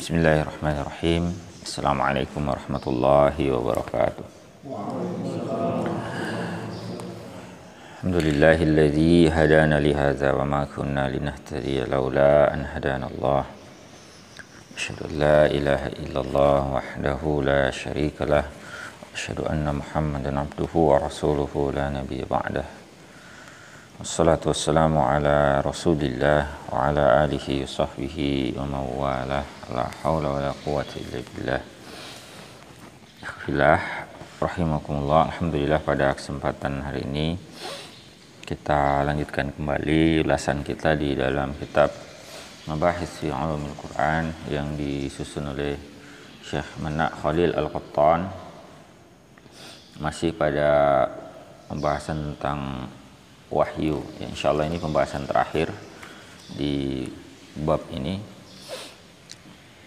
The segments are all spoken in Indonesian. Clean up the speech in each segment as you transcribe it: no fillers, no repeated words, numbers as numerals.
Bismillahirrahmanirrahim. Assalamualaikum warahmatullahi wabarakatuh. Alhamdulillahilladzi hadana li hadza wa ma kunna linahtadiya laula an hadanallah. Asyhadu an la ilaha illallah wahdahu la syarika lah. Asyhadu anna Muhammadan abduhu wa rasuluhu la nabiyya ba'dah. Wassalatu wassalamu ala rasulillah wa ala alihi wa sahbihi wa mawalah. La hawla wa la quwwata illa billah. Ikhtilaf rahimakumullah. Alhamdulillah, pada kesempatan hari ini kita lanjutkan kembali ulasan kita di dalam kitab Mabahis fi Ulumil Quran yang disusun oleh Syekh Manak Khalil Al-Qattan. Masih pada pembahasan tentang wahyu. Ya, insyaallah ini pembahasan terakhir di bab ini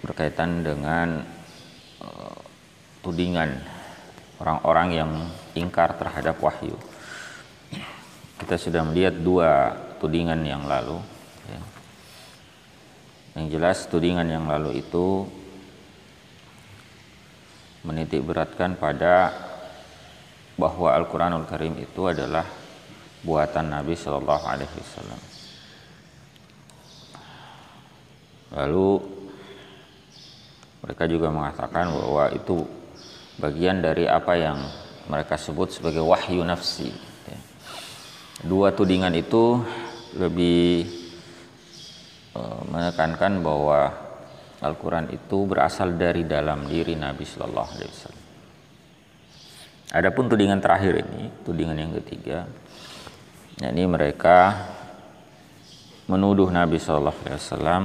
berkaitan dengan tudingan orang-orang yang ingkar terhadap wahyu. Kita sudah melihat dua tudingan yang lalu, ya. Yang jelas tudingan yang lalu itu menitik beratkan pada bahwa Al-Quranul Karim itu adalah buatan Nabi Shallallahu Alaihi Wasallam. Lalu mereka juga mengatakan bahwa itu bagian dari apa yang mereka sebut sebagai wahyu nafsi. Dua tudingan itu lebih menekankan bahwa Al-Quran itu berasal dari dalam diri Nabi Shallallahu Alaihi Wasallam. Adapun tudingan terakhir ini, tudingan yang ketiga, yakni mereka menuduh Nabi Shallallahu Alaihi Wasallam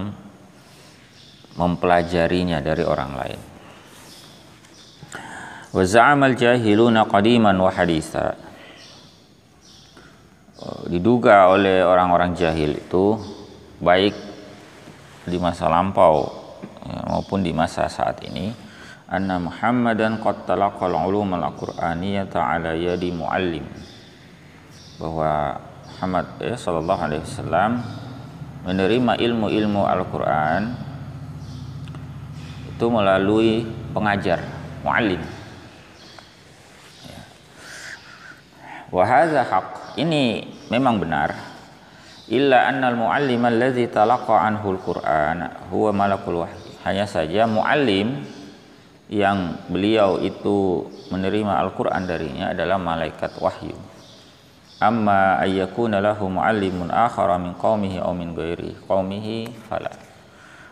mempelajarinya dari orang lain. Wa za'amal jahiluna qadiman wa haditha. Diduga oleh orang-orang jahil itu baik di masa lampau maupun di masa saat ini, anna Muhammadan qad talaqal ulum al-Qur'aniyata ala yadi muallim, bahwa Muhammad sallallahu alaihi wasallam menerima ilmu-ilmu Al-Qur'an itu melalui pengajar, muallim. Wa hadza haqq, ini memang benar. Illa annal muallim allazi talaqa anhu al-Qur'an huwa malakul wahyi. Hanya saja muallim yang beliau itu menerima Al-Qur'an darinya adalah malaikat wahyu. Amma ayyakuna lahu muallimun akhara min qaumihi aw min ghairi qaumihi fala.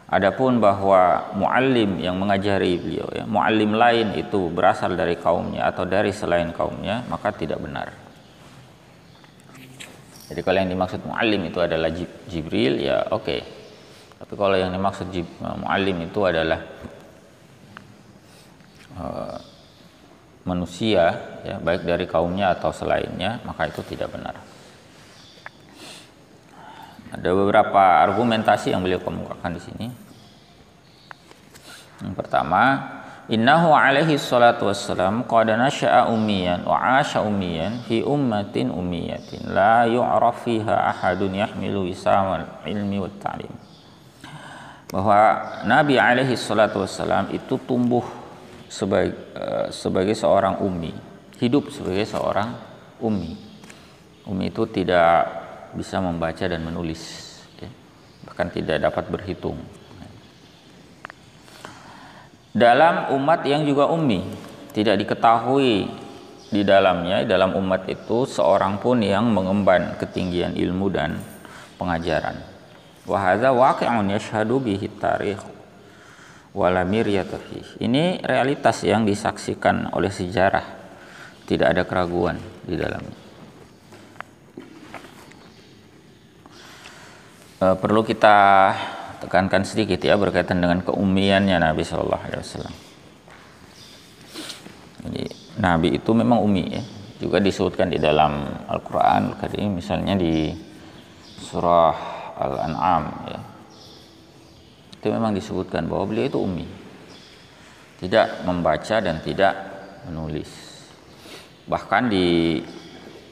Adapun bahwa muallim yang mengajari beliau, ya, muallim lain itu berasal dari kaumnya atau dari selain kaumnya, maka tidak benar. Jadi kalau yang dimaksud muallim itu adalah Jibril, ya oke. Tapi kalau yang dimaksud muallim itu adalah manusia, ya, baik dari kaumnya atau selainnya, maka itu tidak benar. Ada beberapa argumentasi yang beliau kemukakan di sini. Yang pertama, innahu alaihi salatu wassalam qad nasha'a ummiyan wa 'asha ummiyan fi ummatin ummiyatin la yu'raf fiha ahadun yahmilu wisamal ilmi wat ta'lim. Bahwa Nabi alaihi salatu wassalam itu tumbuh sebagai seorang ummi, hidup sebagai seorang ummi. Ummi itu tidak bisa membaca dan menulis, ya, bahkan tidak dapat berhitung. Dalam umat yang juga ummi, tidak diketahui di dalamnya, dalam umat itu seorang pun yang mengemban ketinggian ilmu dan pengajaran. Wa hadza waqi'un yashhadu bihi tarikh wala miryata fihi. Ini realitas yang disaksikan oleh sejarah, tidak ada keraguan di dalamnya. Perlu kita tekankan sedikit, ya, berkaitan dengan keummiannya Nabi Shallallahu Alaihi Wasallam. Jadi Nabi itu memang ummi, ya. Juga disebutkan di dalam Al-Quran Al-Karim, misalnya di surah Al-An'am, ya. Itu memang disebutkan bahwa beliau itu ummi, tidak membaca dan tidak menulis. Bahkan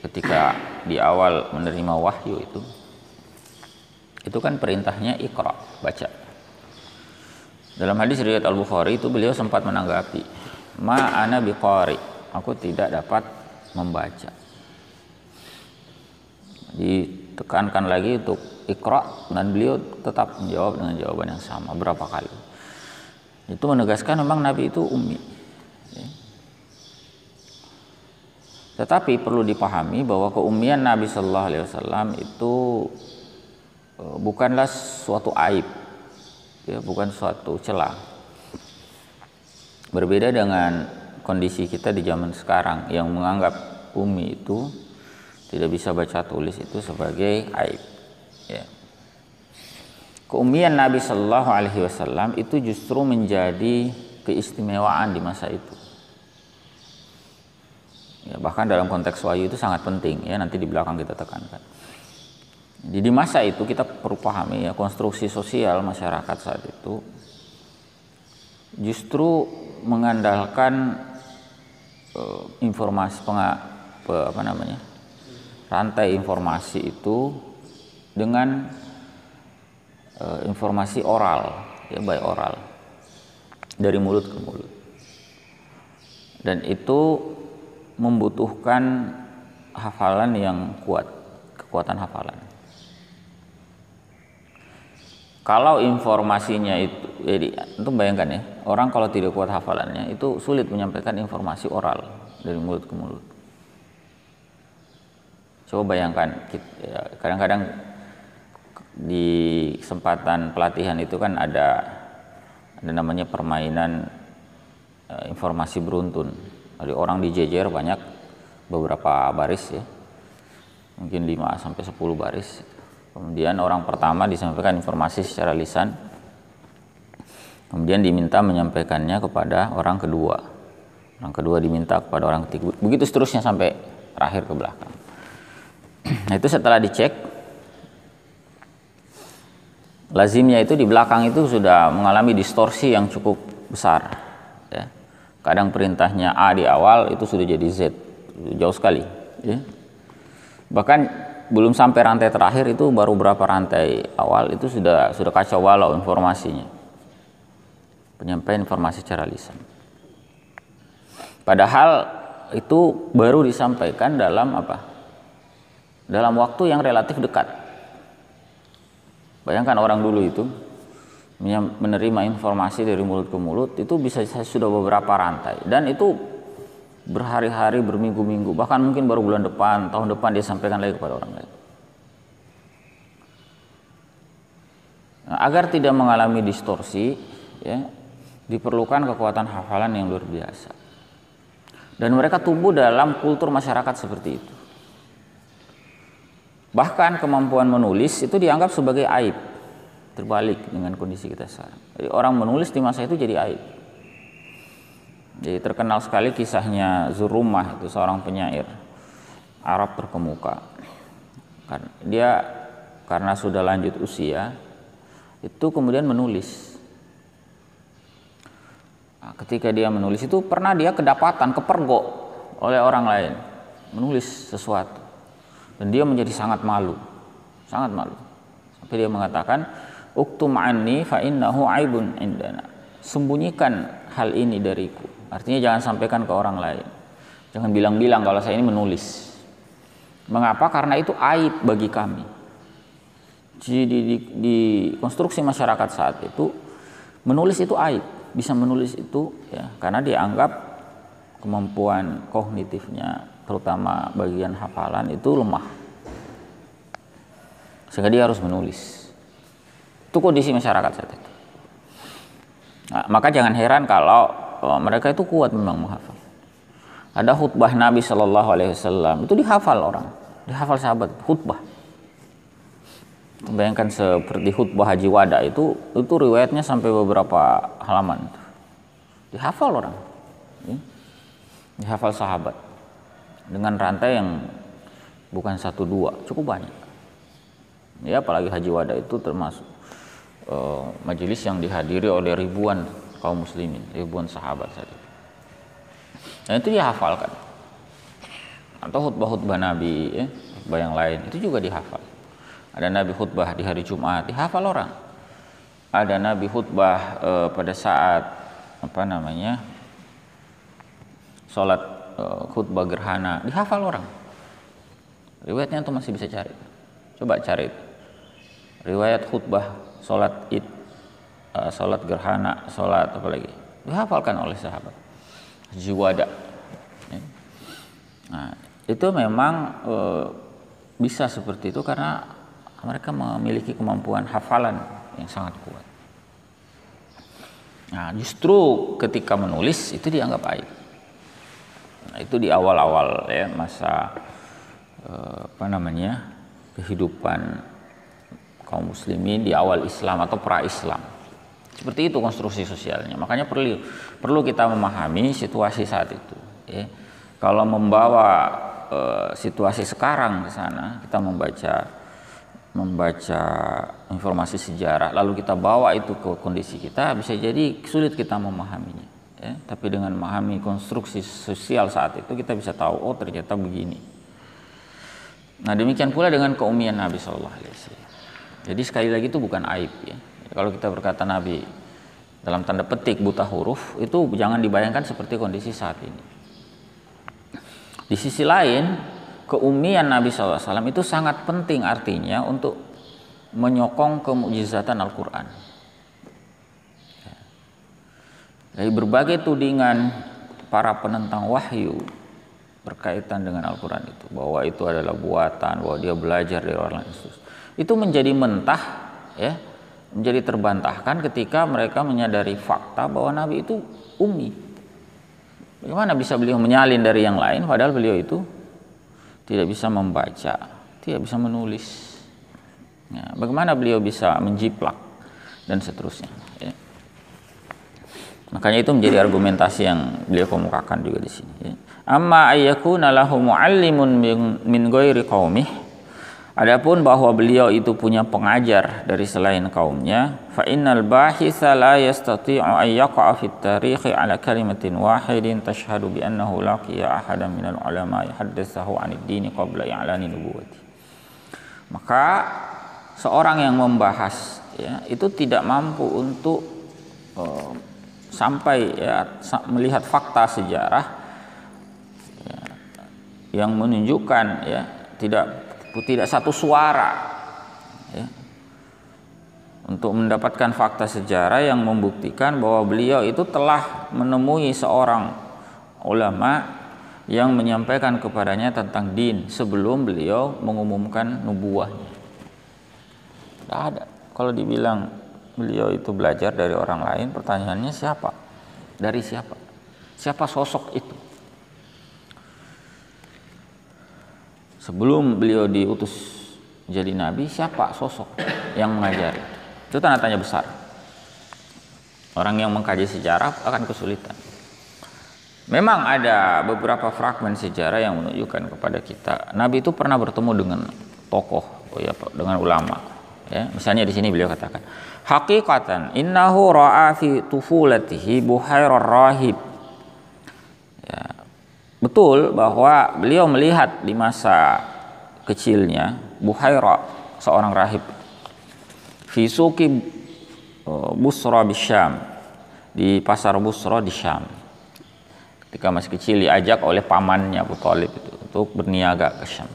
ketika di awal menerima wahyu itu kan perintahnya Iqra, baca. Dalam hadis riwayat Al-Bukhari itu beliau sempat menanggapi, ma ana biqari, aku tidak dapat membaca. Ditekankan lagi untuk Iqra, dan beliau tetap menjawab dengan jawaban yang sama berapa kali. Itu menegaskan memang Nabi itu ummi. Tetapi perlu dipahami bahwa keummian Nabi Shallallahu Alaihi Wasallam itu bukanlah suatu aib, ya, bukan suatu celah. Berbeda dengan kondisi kita di zaman sekarang yang menganggap ummi itu tidak bisa baca tulis itu sebagai aib. Ya. Keummian Nabi Shallallahu Alaihi Wasallam itu justru menjadi keistimewaan di masa itu. Ya, bahkan dalam konteks wahyu itu sangat penting, ya, nanti di belakang kita tekankan. Jadi di masa itu kita perlu pahami, ya, konstruksi sosial masyarakat saat itu justru mengandalkan informasi rantai informasi itu dengan informasi oral, ya, by oral, dari mulut ke mulut, dan itu membutuhkan hafalan yang kuat, kekuatan hafalan. Kalau informasinya itu, jadi untuk bayangkan, ya, orang kalau tidak kuat hafalannya itu sulit menyampaikan informasi oral dari mulut ke mulut. Coba bayangkan, kadang-kadang di kesempatan pelatihan itu kan ada namanya permainan informasi beruntun. Dari orang dijejer banyak, beberapa baris, ya, mungkin 5-10 baris. Kemudian orang pertama disampaikan informasi secara lisan, kemudian diminta menyampaikannya kepada orang kedua diminta kepada orang ketiga, begitu seterusnya sampai terakhir ke belakang. Nah, itu setelah dicek, lazimnya itu di belakang itu sudah mengalami distorsi yang cukup besar, ya. Kadang perintahnya A di awal itu sudah jadi Z, jauh sekali, ya. Bahkan belum sampai rantai terakhir itu baru berapa rantai awal itu sudah kacau balau informasinya, penyampaian informasi secara lisan. Padahal itu baru disampaikan dalam dalam waktu yang relatif dekat. Bayangkan orang dulu itu menerima informasi dari mulut ke mulut itu bisa sudah beberapa rantai, dan itu berhari-hari, berminggu-minggu, bahkan mungkin baru bulan depan, tahun depan dia sampaikan lagi kepada orang lain. Nah, agar tidak mengalami distorsi, ya, diperlukan kekuatan hafalan yang luar biasa, dan mereka tumbuh dalam kultur masyarakat seperti itu. Bahkan kemampuan menulis itu dianggap sebagai aib. Terbalik dengan kondisi kita sekarang. Jadi orang menulis di masa itu jadi aib. Jadi terkenal sekali kisahnya Zurumah, itu seorang penyair Arab terkemuka. Dia karena sudah lanjut usia, itu kemudian menulis. Nah, ketika dia menulis itu pernah dia kedapatan, kepergok oleh orang lain menulis sesuatu, dan dia menjadi sangat malu, sampai dia mengatakan, uktum anni fa innahu aibun indana, sembunyikan hal ini dariku, artinya jangan sampaikan ke orang lain, jangan bilang-bilang kalau saya ini menulis. Mengapa? Karena itu aib bagi kami. Jadi di konstruksi masyarakat saat itu menulis itu aib, bisa menulis itu, ya, karena dianggap kemampuan kognitifnya terutama bagian hafalan itu lemah, sehingga dia harus menulis. Itu kondisi masyarakat saat itu. Nah, maka jangan heran kalau mereka itu kuat memang menghafal. Ada khutbah Nabi Shallallahu Alaihi Wasallam itu dihafal orang, dihafal sahabat, khutbah. Bayangkan seperti khutbah Haji Wada itu riwayatnya sampai beberapa halaman, dihafal orang, ya. Dihafal sahabat dengan rantai yang bukan 1-2, cukup banyak. Ya, apalagi Haji Wada itu termasuk majelis yang dihadiri oleh ribuan kaum muslimin, ribuan sahabat saat itu. Dan itu dihafalkan. Atau khutbah-khutbah Nabi, ya, khutbah yang lain itu juga dihafal. Ada Nabi khutbah di hari Jumat, dihafal orang. ada Nabi khutbah pada saat sholat khutbah gerhana, dihafal orang. Riwayatnya tuh masih bisa cari. Coba cari riwayat khutbah sholat id, sholat gerhana, sholat apa lagi, dihafalkan oleh sahabat. Jiwada. Nah, itu memang bisa seperti itu karena mereka memiliki kemampuan hafalan yang sangat kuat. Nah, justru ketika menulis itu dianggap aib. Nah, itu di awal-awal ya masa kehidupan kaum muslimin di awal Islam atau pra-Islam. Seperti itu konstruksi sosialnya. Makanya perlu kita memahami situasi saat itu. Ya. Kalau membawa situasi sekarang ke sana, kita membaca informasi sejarah, lalu kita bawa itu ke kondisi kita, bisa jadi sulit kita memahaminya. Ya. Tapi dengan memahami konstruksi sosial saat itu, kita bisa tahu, oh ternyata begini. Nah demikian pula dengan keumian Nabi SAW. Jadi sekali lagi itu bukan aib ya. Kalau kita berkata Nabi dalam tanda petik buta huruf, itu jangan dibayangkan seperti kondisi saat ini. Di sisi lain, keumian Nabi SAW itu sangat penting artinya untuk menyokong kemukjizatan Al-Quran. Dari berbagai tudingan para penentang wahyu berkaitan dengan Al-Quran itu, bahwa itu adalah buatan, bahwa dia belajar dari orang lain, itu menjadi mentah, ya, menjadi terbantahkan ketika mereka menyadari fakta bahwa Nabi itu ummi. Bagaimana bisa beliau menyalin dari yang lain padahal beliau itu tidak bisa membaca, tidak bisa menulis. Ya, bagaimana beliau bisa menjiplak dan seterusnya. Ya. Makanya itu menjadi argumentasi yang beliau kemukakan juga di sini. Ya. Amma ayyakuna lahu muallimun min ghairi qaumih. Adapun bahwa beliau itu punya pengajar dari selain kaumnya, fa innal bahitha la yastati'u an yaqa'a fit tarikhi ala kalimatin wahidin tashhadu bi annahu laqiya ahadan minal ulama haddatsahu 'anid dini qabla i'lani nubuwwati. Maka seorang yang membahas ya, itu tidak mampu untuk sampai ya, melihat fakta sejarah ya, yang menunjukkan ya tidak satu suara ya, untuk mendapatkan fakta sejarah yang membuktikan bahwa beliau itu telah menemui seorang ulama yang menyampaikan kepadanya tentang din sebelum beliau mengumumkan nubuahnya. Tidak ada. Kalau dibilang beliau itu belajar dari orang lain, pertanyaannya siapa? Dari siapa? Siapa sosok itu? Sebelum beliau diutus jadi nabi, siapa sosok yang mengajari? Itu tanda tanya besar. Orang yang mengkaji sejarah akan kesulitan. Memang ada beberapa fragmen sejarah yang menunjukkan kepada kita Nabi itu pernah bertemu dengan tokoh, dengan ulama. Ya, misalnya di sini beliau katakan, haqiqatan innahu ra'a fi tufulatihi buhairar rahib. Ya, betul bahwa beliau melihat di masa kecilnya Buhaira, seorang rahib, fi suqi Busra di Syam, di pasar Busra di Syam. Ketika masih kecil diajak oleh pamannya Abu Thalib itu untuk berniaga ke Syam.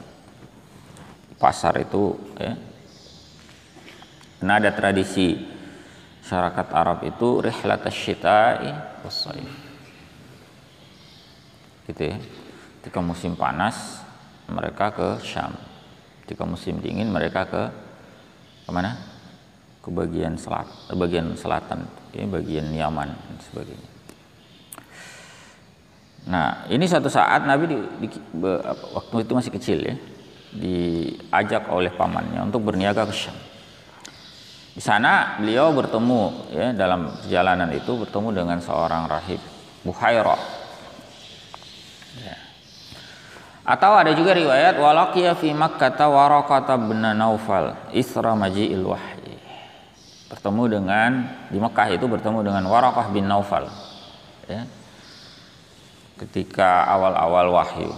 Di pasar itu ya. Karena ada tradisi masyarakat Arab itu rihlat asy-syita'i was-shaif. Gitu ya. Ketika musim panas mereka ke Syam, ketika musim dingin mereka ke mana? Ke bagian selatan, ya, bagian Yaman dan sebagainya. Nah, ini suatu saat Nabi waktu itu masih kecil ya, diajak oleh pamannya untuk berniaga ke Syam. Di sana beliau bertemu ya, dalam perjalanan itu bertemu dengan seorang rahib Buhaira. Ya. Atau ada juga riwayat walaqiya fi Makkah Waraqah bin Naufal isra maji'il wahyi. Bertemu dengan di Mekah itu bertemu dengan Waraqah bin Naufal. Ya. Ketika awal-awal wahyu.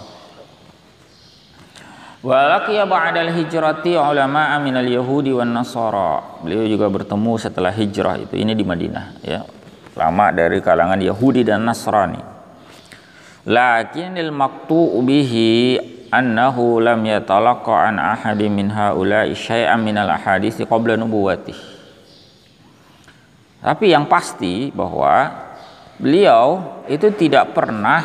Walaqiya ba'dal hijrati ulama minal yahudi wan nasara. Beliau juga bertemu setelah hijrah itu, ini di Madinah ya. Ulama dari kalangan Yahudi dan Nasrani. Lakinil maqtu'u bihi annahu lam yatalaqqa an ahadin min haula'i syai'an minal ahadits qabla nubuwwatih. Tapi yang pasti bahwa beliau itu tidak pernah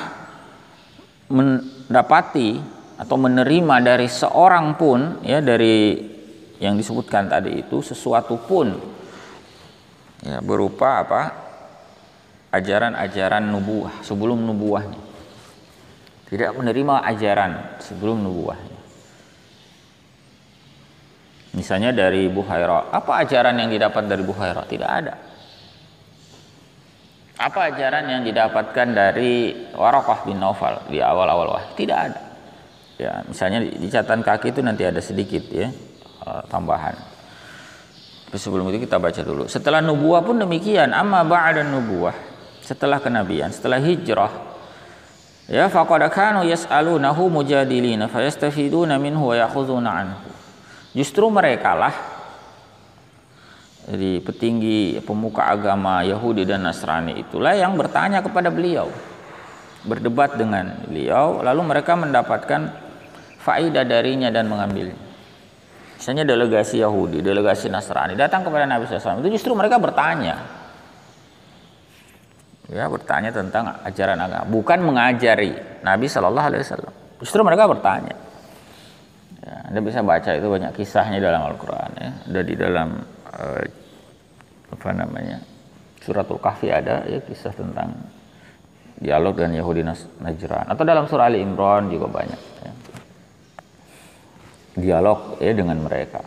mendapati atau menerima dari seorang pun ya, dari yang disebutkan tadi itu sesuatu pun ya, berupa apa, ajaran-ajaran nubuwah sebelum nubuwahnya. Tidak menerima ajaran sebelum nubuwahnya. Misalnya dari Buhairah, apa ajaran yang didapat dari Buhairah? Tidak ada. Apa ajaran yang didapatkan dari Waraqah bin Naufal di awal-awal wahyu? Tidak ada. Ya, misalnya di catatan kaki itu nanti ada sedikit ya tambahan. Tapi sebelum itu kita baca dulu. Setelah nubuah pun demikian, amma ba'da nubuah, setelah kenabian, setelah hijrah, ya faqad kanu yas'alunahu mujadilina fayastafiduna minhu wa ya'khuduna anhu. Justru mereka lah, jadi petinggi pemuka agama Yahudi dan Nasrani itulah yang bertanya kepada beliau, berdebat dengan beliau, lalu mereka mendapatkan faedah darinya dan mengambilnya. Misalnya delegasi Yahudi, delegasi Nasrani datang kepada Nabi SAW, itu justru mereka bertanya, ya bertanya tentang ajaran agama, bukan mengajari Nabi SAW. Justru mereka bertanya. Ya, Anda bisa baca itu banyak kisahnya dalam Al-Quran ya. Ada di dalam Suratul Kahfi ada ya kisah tentang dialog dengan Yahudi Najran, atau dalam surah Ali Imran juga banyak ya, dialog ya dengan mereka.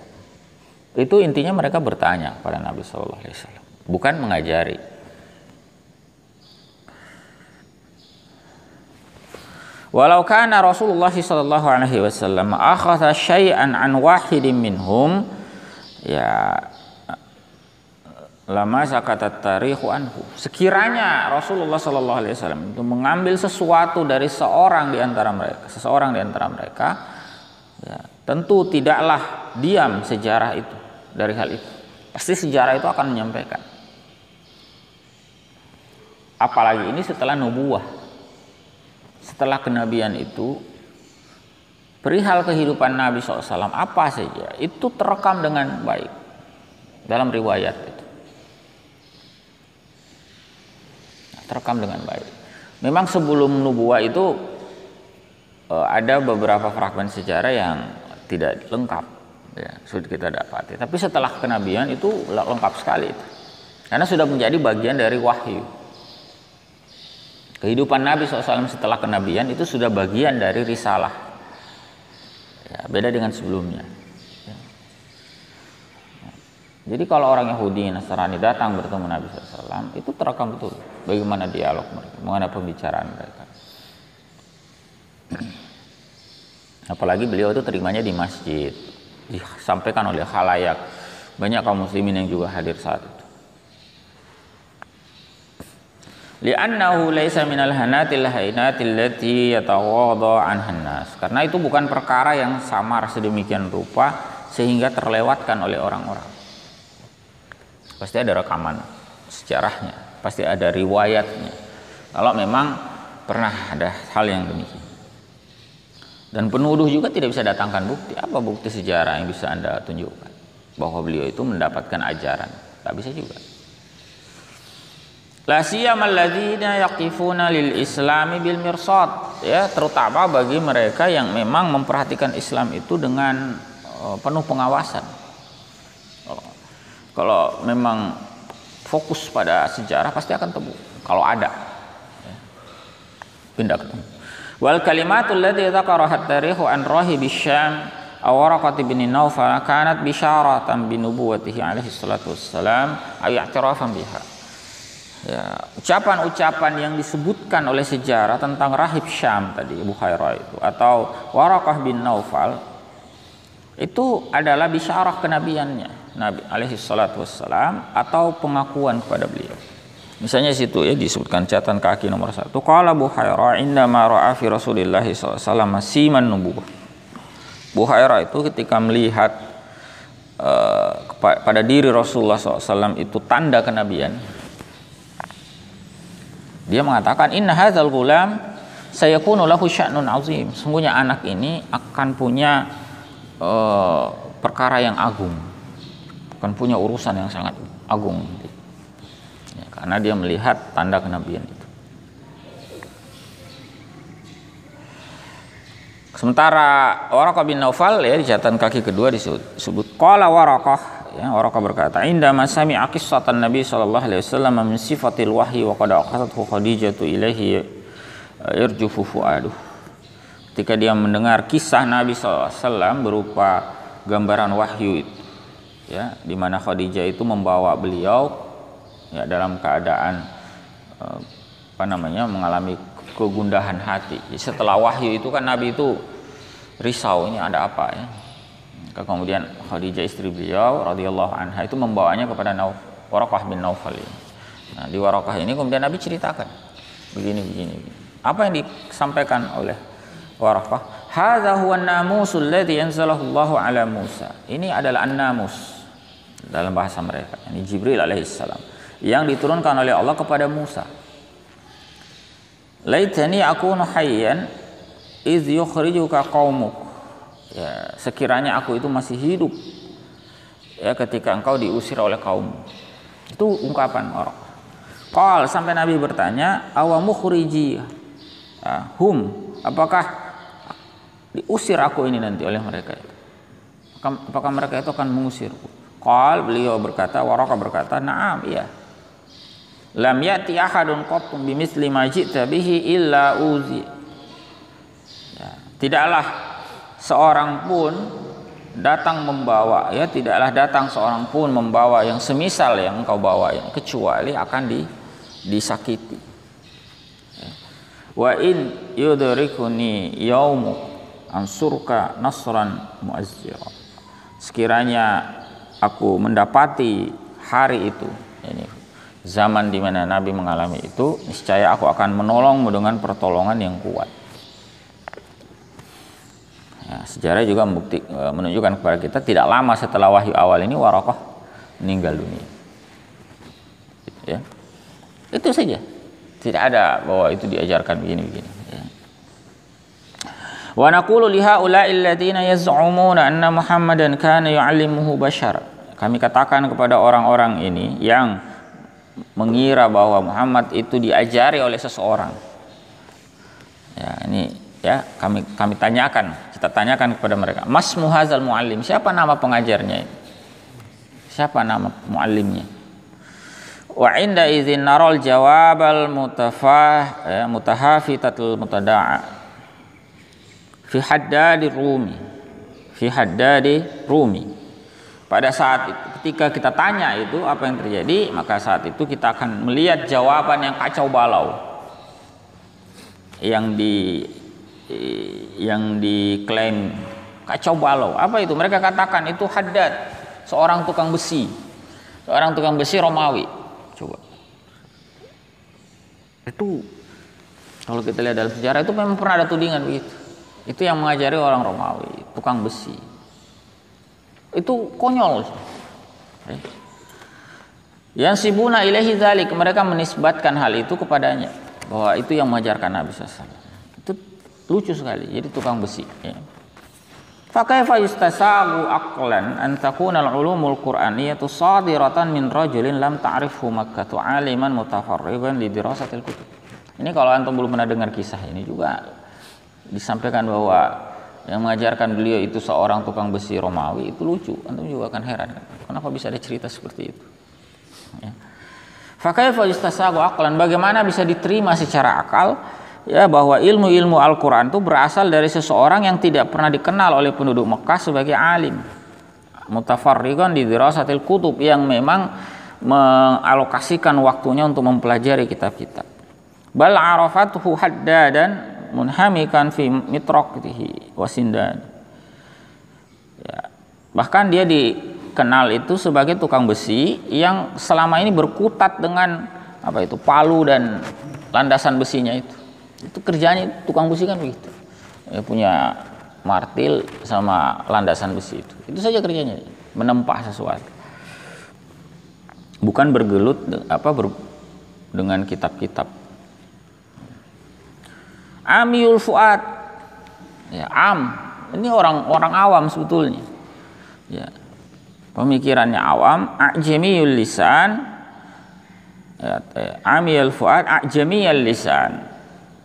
Itu intinya mereka bertanya pada Nabi SAW, bukan mengajari. Walau kana Rasulullah sallallahu alaihi wasallam akhadha syai'an an wahidin minhum ya lama sakatat tarikhu anhu. Sekiranya Rasulullah sallallahu alaihi wasallam itu mengambil sesuatu dari seseorang di antara mereka, ya, tentu tidaklah diam sejarah itu dari hal itu. Pasti sejarah itu akan menyampaikan. Apalagi ini setelah nubuwah, setelah kenabian itu, perihal kehidupan Nabi SAW apa saja itu terekam dengan baik dalam riwayat itu. Terekam dengan baik. Memang sebelum nubuwah itu ada beberapa fragmen sejarah yang tidak lengkap, ya, sudah kita dapati. Tapi setelah kenabian itu lengkap sekali itu. Karena sudah menjadi bagian dari wahyu. Kehidupan Nabi SAW setelah kenabian itu sudah bagian dari risalah. Ya, beda dengan sebelumnya. Ya. Jadi kalau orang Yahudi, Nasrani datang bertemu Nabi SAW, itu terekam betul bagaimana dialog mereka, bagaimana pembicaraan mereka. Apalagi beliau itu terimanya di masjid, disampaikan oleh khalayak, banyak kaum muslimin yang juga hadir saat itu. Li'annahu laisa minal hanatil hainatil lati yatawadha anhan nas. Karena itu bukan perkara yang samar sedemikian rupa sehingga terlewatkan oleh orang-orang. Pasti ada rekaman sejarahnya, pasti ada riwayatnya. Kalau memang pernah ada hal yang demikian. Dan penuduh juga tidak bisa datangkan bukti. Apa bukti sejarah yang bisa Anda tunjukkan bahwa beliau itu mendapatkan ajaran? Tak bisa juga. La siyamal ladzina yaqifuna lil islami bil mirsad, ya, terutama bagi mereka yang memang memperhatikan Islam itu dengan penuh pengawasan. Kalau memang fokus pada sejarah pasti akan temu kalau ada, ya, pindah ketemu. Wal kalimatul lati dzakarahat tarikhu an rahib Syam aw Waraqah bin Naufal kanat bisyaratan bi nubuwwatihi alaihi salatu wassalam aw i'tirafan biha. Ya, ucapan-ucapan yang disebutkan oleh sejarah tentang rahib Syam tadi, Buhairah itu, atau Waraqah bin Naufal, itu adalah bisyarah kenabiannya Nabi alaihi salatu wassalam, atau pengakuan kepada beliau. Misalnya situ ya disebutkan catatan kaki nomor 1. Qala Buhairah indama ra'a fi Rasulillah sallallahu alaihi wasallam siman nubuwah. Buhairah itu ketika melihat pada diri Rasulullah SAW itu tanda kenabian, dia mengatakan inna hadzal ghulam sayakunu lahu sya'nun azim. Sungguhnya anak ini akan punya perkara yang agung, akan punya urusan yang sangat agung, ya, karena dia melihat tanda kenabian itu. Sementara Waraqah bin Naufal, ya, di catatan kaki kedua disebut qala Waraqah, ya, Waraqah berkata inda masami'a qissatan Nabi sallallahu alaihi wasallam min sifatil wahyi wa qad aqadathu Khadijatu ilaihi irjufu fuaduh. Ketika dia mendengar kisah Nabi sallallahu alaihi wasallam berupa gambaran wahyu itu, ya, di mana Khadijah itu membawa beliau, ya, dalam keadaan mengalami kegundahan hati. Setelah wahyu itu kan Nabi itu risau, ini ada apa, ya. Kemudian Khadijah istri beliau radhiyallahu anha itu membawanya kepada Waraqah bin Naufal. Nah, di Waraqah ini kemudian Nabi ceritakan begini. Apa yang disampaikan oleh Waraqah? Hadza huwa an-namusul ladzi anzalahu Allahu ala Musa. Ini adalah an-namus dalam bahasa mereka, ini Jibril alaihissalam yang diturunkan oleh Allah kepada Musa. Laitani akunu hayyan iz yukhrijuka qaumuk. Ya, sekiranya aku itu masih hidup, ya, ketika engkau diusir oleh kaum. Itu ungkapan orang. Qal, sampai Nabi bertanya, awa mukhriji apakah diusir aku ini nanti oleh mereka itu? Apakah mereka itu akan mengusirku? Qal, beliau berkata, Waraqah berkata, na'am, iya. Lam ya'ti ahadun qattum bimithli ma ji'ta bihi illa uzi. Ya, tidaklah seorang pun datang membawa, ya, tidaklah datang seorang pun membawa yang semisal yang engkau bawa, ya, kecuali akan disakiti. Ya. Wa in yudrikuni yaumu ansurka nasran muazzira. Sekiranya aku mendapati hari itu, ini zaman di mana Nabi mengalami itu, niscaya aku akan menolongmu dengan pertolongan yang kuat. Ya, sejarah juga menunjukkan kepada kita tidak lama setelah wahyu awal ini Waraqah meninggal dunia. Ya. Itu saja. Tidak ada bahwa itu diajarkan begini-begini. Ya. Wa naqulu li haula'il ladzina yaz'umuna anna Muhammadan kana yu'allimuhu bashar. Kami katakan kepada orang-orang ini yang mengira bahwa Muhammad itu diajari oleh seseorang. Ya, ini, ya, kami tanyakan, kita tanyakan kepada mereka, Mas muhazal muallim, siapa nama pengajarnya ini? Siapa nama muallimnya? Wa inda idzin naral jawabal mutahafitatul mutada'a fi haddadi Rumi. Pada saat itu, ketika kita tanya itu apa yang terjadi, maka saat itu kita akan melihat jawaban yang kacau balau, yang diklaim kacau balau. Apa itu? Mereka katakan itu Haddad, seorang tukang besi Romawi. Coba, itu kalau kita lihat dalam sejarah itu memang pernah ada tudingan begitu. Itu yang mengajari orang Romawi, tukang besi. Itu konyol. Yang sibuna ilaihi dzalik, mereka menisbatkan hal itu kepadanya, bahwa itu yang mengajarkan Nabi SAW. Itu lucu sekali. Jadi tukang besi, ya. Fa kaifa yustasabu aqlan an takuna al-ulumul qur'aniyatu sadiratan min rajulin lam ta'rifhu Makkah aliman mutafarrigan li dirasatil kutub. Ini kalau antum belum pernah dengar kisah ini juga disampaikan bahwa yang mengajarkan beliau itu seorang tukang besi Romawi. Itu lucu, antum juga akan heran, kenapa bisa ada cerita seperti itu, ya. Fa kaifa yustasagu aqlan, bagaimana bisa diterima secara akal, ya, bahwa ilmu-ilmu Al-Qur'an itu berasal dari seseorang yang tidak pernah dikenal oleh penduduk Mekah sebagai alim, mutafarrigan di dirasatil kutub, yang memang mengalokasikan waktunya untuk mempelajari kitab-kitab. Bal arafatuhu haddadan munhamikan fi mitraqtihi wasindan. Ya, bahkan dia dikenal itu sebagai tukang besi yang selama ini berkutat dengan apa itu, palu dan landasan besinya itu. Itu kerjanya tukang besi kan begitu. Ya, punya martil sama landasan besi itu. Itu saja kerjanya, menempa sesuatu. Bukan bergelut dengan kitab-kitab. Amiyul fuad. Ya, ini orang awam sebetulnya. Ya. Pemikirannya awam, ajamiyul lisan. Ya, amiyul fuad, ajamiyul lisan.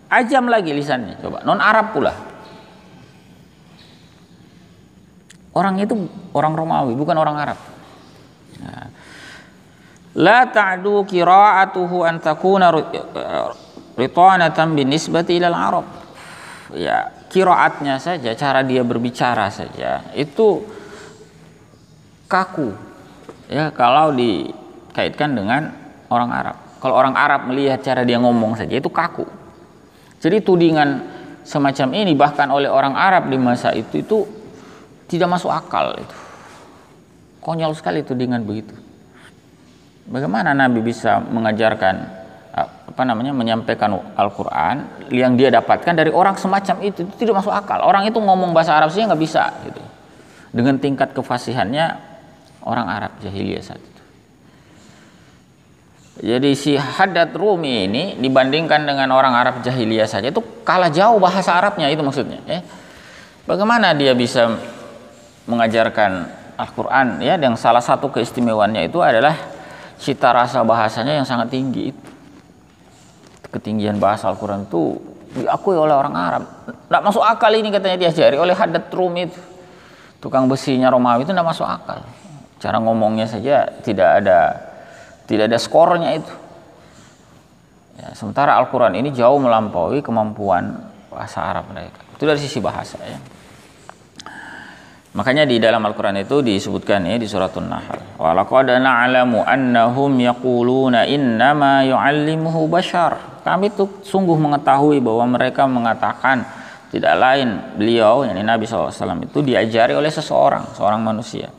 Ajam lagi lisannya, coba. Non Arab pula. Orang itu orang Romawi, bukan orang Arab. Nah. La ta'du qira'atuhu an takuna ritanatan binisbati ilal Arab. Ya, qiraatnya saja, cara dia berbicara saja itu kaku. Ya, kalau dikaitkan dengan orang Arab. Kalau orang Arab melihat cara dia ngomong saja itu kaku. Jadi tudingan semacam ini bahkan oleh orang Arab di masa itu tidak masuk akal itu. Konyol sekali tudingan begitu. Bagaimana Nabi bisa mengajarkan menyampaikan Al-Quran yang dia dapatkan dari orang semacam itu tidak masuk akal. Orang itu ngomong bahasa Arab saja nggak bisa gitu. Dengan tingkat kefasihannya orang Arab jahiliyah saat itu. Jadi si Haddad Rumi ini dibandingkan dengan orang Arab jahiliyah saja itu kalah jauh bahasa Arabnya, itu maksudnya. Bagaimana dia bisa mengajarkan Al-Quran ya, yang salah satu keistimewaannya itu adalah cita rasa bahasanya yang sangat tinggi. Ketinggian bahasa Al-Quran itu diakui oleh orang Arab. Tidak masuk akal ini katanya diajari oleh Haddad Rumi itu. Tukang besinya Romawi itu tidak masuk akal. Cara ngomongnya saja tidak ada skornya itu. Ya, sementara Al-Quran ini jauh melampaui kemampuan bahasa Arab mereka. Itu dari sisi bahasa ya. Makanya di dalam Al-Quran itu disebutkan ya di surat An-Nahl. Wa laqad na'lamu annahum yaquluna innama yu'allimuhu bashar. Kami itu sungguh mengetahui bahwa mereka mengatakan tidak lain beliau, yakni Nabi SAW itu diajari oleh seorang manusia.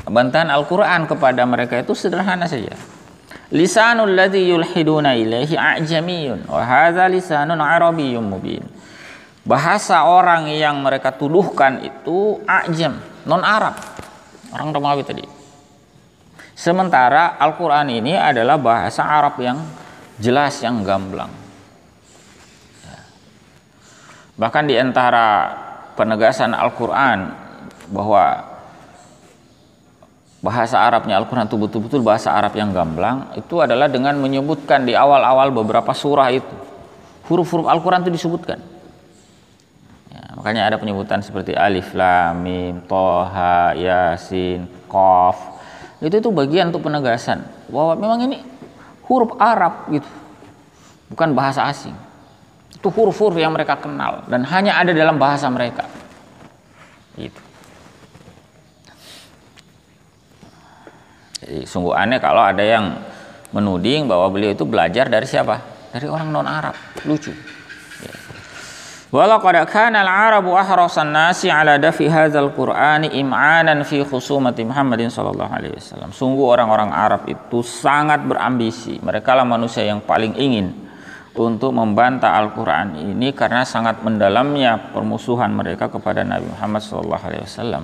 Bantahan Al-Quran kepada mereka itu sederhana saja. Lisanul ladzi yulhiduna ilaihi a'jamiyun wa hadza lisanun arabiyyun mubin. Bahasa orang yang mereka tuduhkan itu ajam, non Arab, orang Romawi tadi. Sementara Al-Quran ini adalah bahasa Arab yang jelas, yang gamblang. Bahkan di antara penegasan Al-Quran bahwa bahasa Arabnya Al-Quran itu betul-betul bahasa Arab yang gamblang, itu adalah dengan menyebutkan di awal-awal beberapa surah itu huruf-huruf Al-Quran itu disebutkan. Makanya ada penyebutan seperti Alif, Lam, Mim, Toha, Yasin, Qaf. Itu bagian untuk penegasan bahwa memang ini huruf Arab gitu, bukan bahasa asing. Itu huruf-huruf yang mereka kenal dan hanya ada dalam bahasa mereka. Gitu. Jadi sungguh aneh kalau ada yang menuding bahwa beliau itu belajar dari siapa? Dari orang non Arab. Lucu. Walaqad kana al-arabu ahrasan nasi ala dafi hadzal qur'ani im'anan fi khusumati Muhammadin sallallahu alaihi wasallam. Sungguh orang-orang Arab itu sangat berambisi. Mereka lah manusia yang paling ingin untuk membantah Al-Qur'an ini karena sangat mendalamnya permusuhan mereka kepada Nabi Muhammad sallallahu alaihi wasallam.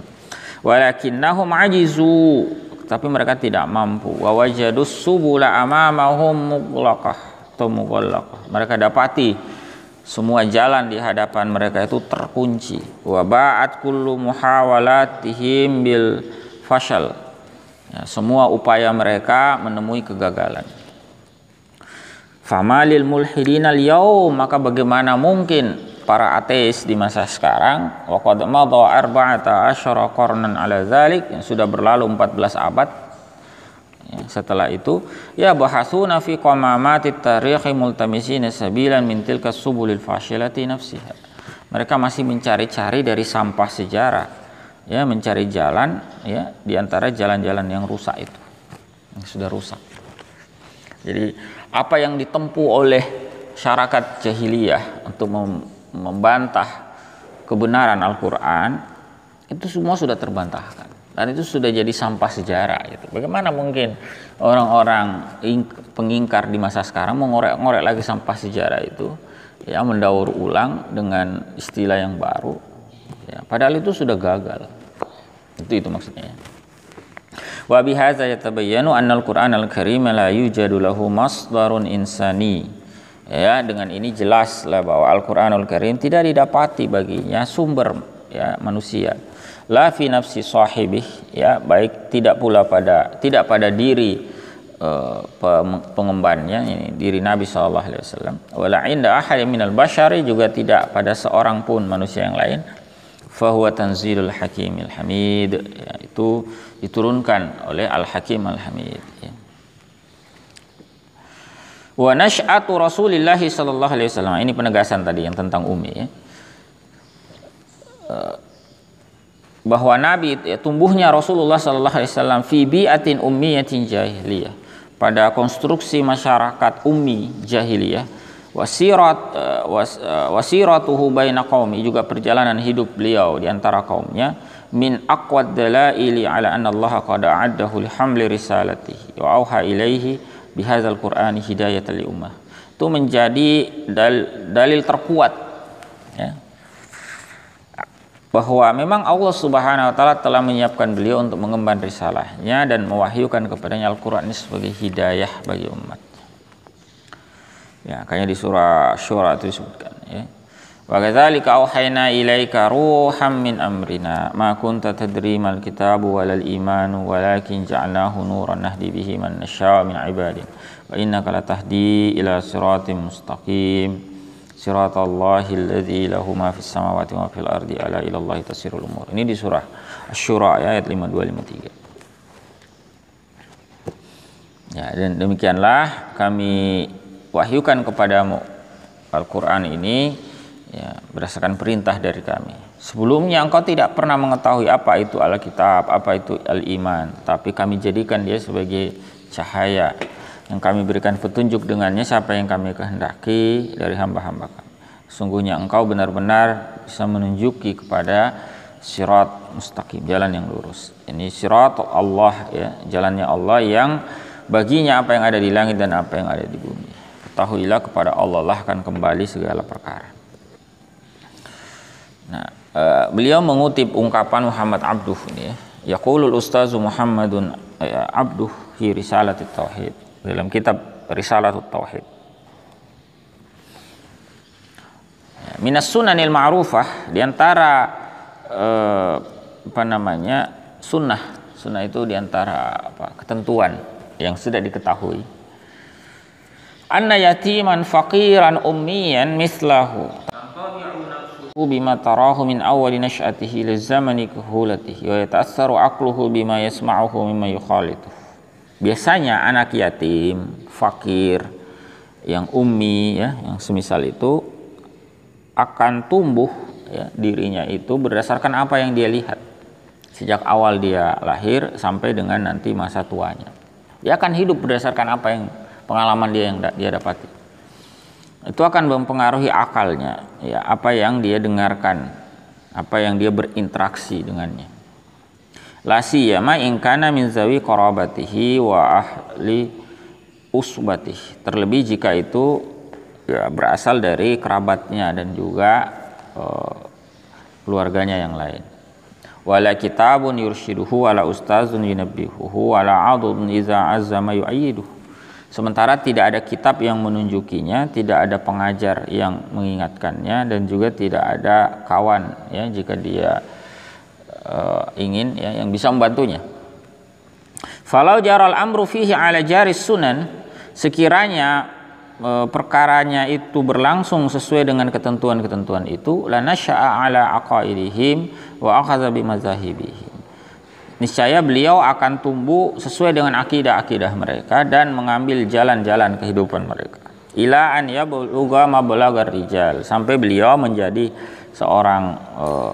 Walakinnahum ajizu, tapi mereka tidak mampu. Wa wajadus subula amamahum mughlaqah atau mughallaqah. Mereka dapati semua jalan di hadapan mereka itu terkunci. Wa ba'at kullu muhawalatihim bil fashal. Ya, semua upaya mereka menemui kegagalan. Famalil mulhidina al-yaum, maka bagaimana mungkin para ateis di masa sekarang, wa qad madha 14 qarnan ala dzalik, yang sudah berlalu 14 abad. Ya, setelah itu ya bahasuna fi qamamatit tarikhi multamisina sabilan min tilka subulil fashilati nafsiha. Mereka masih mencari-cari dari sampah sejarah, ya, mencari jalan ya di antara jalan-jalan yang rusak itu, yang sudah rusak. Jadi apa yang ditempuh oleh masyarakat jahiliyah untuk membantah kebenaran Al-Quran itu semua sudah terbantahkan. Dan itu sudah jadi sampah sejarah gitu. Bagaimana mungkin orang-orang pengingkar di masa sekarang mengorek-ngorek lagi sampah sejarah itu ya mendaur ulang dengan istilah yang baru, ya, padahal itu sudah gagal. Itu maksudnya. Wa bihadza yatabayyanu anna al-Qur'an al-Karim la yujadu lahu masdarun insani. Ya, dengan ini jelaslah bahwa Al-Qur'anul Karim tidak didapati baginya sumber ya manusia. La fi nafsi sahibih, ya, baik tidak pada diri pengembannya, ini diri Nabi SAW. Wala inda ahadin minal basyari, juga tidak pada seorang pun manusia yang lain. Fahuwa tanzilul hakimil hamid, ya, itu diturunkan oleh Al-Hakim Al-Hamid, ya. Wa nash'atu Rasulillah sallallahu alaihi wasallam, ini penegasan tadi yang tentang ummi, ya. Bahwa Nabi, ya, tumbuhnya Rasulullah sallallahu alaihi wasallam fi bi'atin ummiyatin jahiliyah, pada konstruksi masyarakat ummi jahiliyah. Wasiratuhu baina qaumi, juga perjalanan hidup beliau di antara kaumnya. Min aqwad dalaili ala anna Allah qad a'addahu li hamli risalatihi wa auha ilaihi bihadzal qur'ani hidayatan li ummah. Itu menjadi dalil terkuat, ya, bahwa memang Allah Subhanahu wa taala telah menyiapkan beliau untuk mengemban risalahnya dan mewahyukan kepadanya Al-Qur'an ini sebagai hidayah bagi umat. Ya, kayaknya di surah Syura itu disebutkan, ya. Wa kadzalika auhayna ilaika ruham min amrina ma kunta tadri mal kitabu walal imanu walakin ja'alnahu nuran nahdi bihi man nasya'u min ibadina wa innaka latahdi ila siratim mustaqim siratallahi alladzi lahu ma fis samawati wa fil ardi ala ilallahi tasirul umur. Ini di surah Asy-Syura, ya, ayat 52 53. Ya, dan demikianlah kami wahyukan kepadamu Al-Quran ini, ya, berdasarkan perintah dari kami. Sebelumnya engkau tidak pernah mengetahui apa itu Alkitab, apa itu Al-Iman, tapi kami jadikan dia sebagai cahaya yang kami berikan petunjuk dengannya siapa yang kami kehendaki dari hamba-hamba kami. Sungguhnya engkau benar-benar bisa menunjuki kepada sirat mustaqim, jalan yang lurus. Ini sirat Allah, ya, jalannya Allah yang baginya apa yang ada di langit dan apa yang ada di bumi. Ketahuilah kepada Allah lah akan kembali segala perkara. Nah, beliau mengutip ungkapan Muhammad Abduh ini, ya. Yaqulul ustazu Muhammadun Abduh fi risalatit tauhid, dalam kitab Risalatut Tauhid. Ya, minas sunanil ma'rufah, di antara sunnah itu di antara ketentuan yang sudah diketahui. Anna yatiman faqiran ummiyan mislahu bima tarahu min awwali nash'atihi li zamani kuhulatihi wa yata'assaru aqluhu bima yasma'uhu mimma yukhalitu. Biasanya anak yatim, fakir, yang ummi, ya, yang semisal itu akan tumbuh, ya, dirinya itu berdasarkan apa yang dia lihat sejak awal dia lahir sampai dengan nanti masa tuanya. Dia akan hidup berdasarkan apa yang pengalaman yang dia dapati. Itu akan mempengaruhi akalnya, ya, apa yang dia dengarkan, apa yang dia berinteraksi dengannya. La siyama in kana min zawi qarabatihi wa ahli usbatihi, terlebih jika itu, ya, berasal dari kerabatnya dan juga keluarganya yang lain. Wala kitabun yurshiduhu wala ustazun yunabbihuhu wala adun iza azza ma yu'ayyiduhu. Sementara tidak ada kitab yang menunjukinya, tidak ada pengajar yang mengingatkannya, dan juga tidak ada kawan, ya, jika dia ingin, ya, yang bisa membantunya. Falau jaral amru fihi ala jaris sunan, sekiranya perkaranya itu berlangsung sesuai dengan ketentuan-ketentuan itu, la nasya'a ala aqaidihim wa akhadha bi mazahibihim. Niscaya beliau akan tumbuh sesuai dengan akidah-akidah mereka dan mengambil jalan-jalan kehidupan mereka. Ila an yablugha mablaghar rijal, sampai beliau menjadi seorang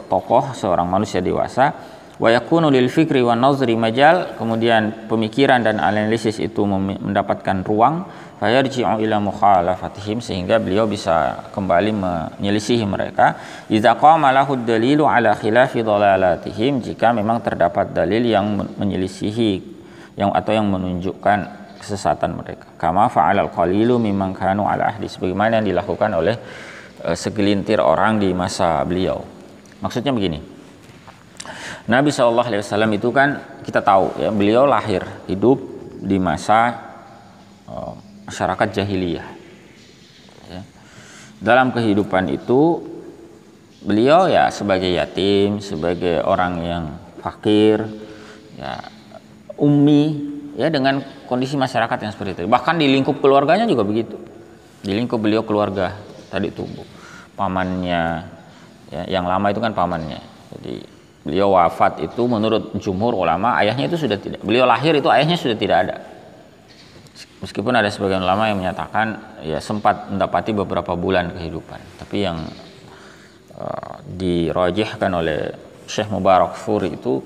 tokoh, seorang manusia dewasa. Wa yakunu lil fikri wan nazri majal, kemudian pemikiran dan analisis itu mendapatkan ruang. Fayarji'u ila mukhalafatihim, sehingga beliau bisa kembali menyelisihi mereka. Idza qama lahu dalilu ala khilafi dhalalatihim, jika memang terdapat dalil yang menyelisihi atau yang menunjukkan kesesatan mereka. Kama fa'alal qalilu mimman kanu ala ahdi, sebagaimana yang dilakukan oleh segelintir orang di masa beliau. Maksudnya begini, Nabi SAW itu kan kita tahu ya, beliau lahir hidup di masa masyarakat jahiliyah. Ya. Dalam kehidupan itu beliau ya sebagai yatim, sebagai orang yang fakir, ya ummi, ya dengan kondisi masyarakat yang seperti itu. Bahkan di lingkup keluarganya juga begitu. Di lingkup beliau keluarga tadi tumbuh, pamannya, ya, yang lama itu kan pamannya. Jadi beliau wafat itu menurut jumhur ulama ayahnya itu sudah tidak. Beliau lahir itu ayahnya sudah tidak ada. Meskipun ada sebagian ulama yang menyatakan ya sempat mendapati beberapa bulan kehidupan, tapi yang dirajihkan oleh Syekh Mubarakfuri itu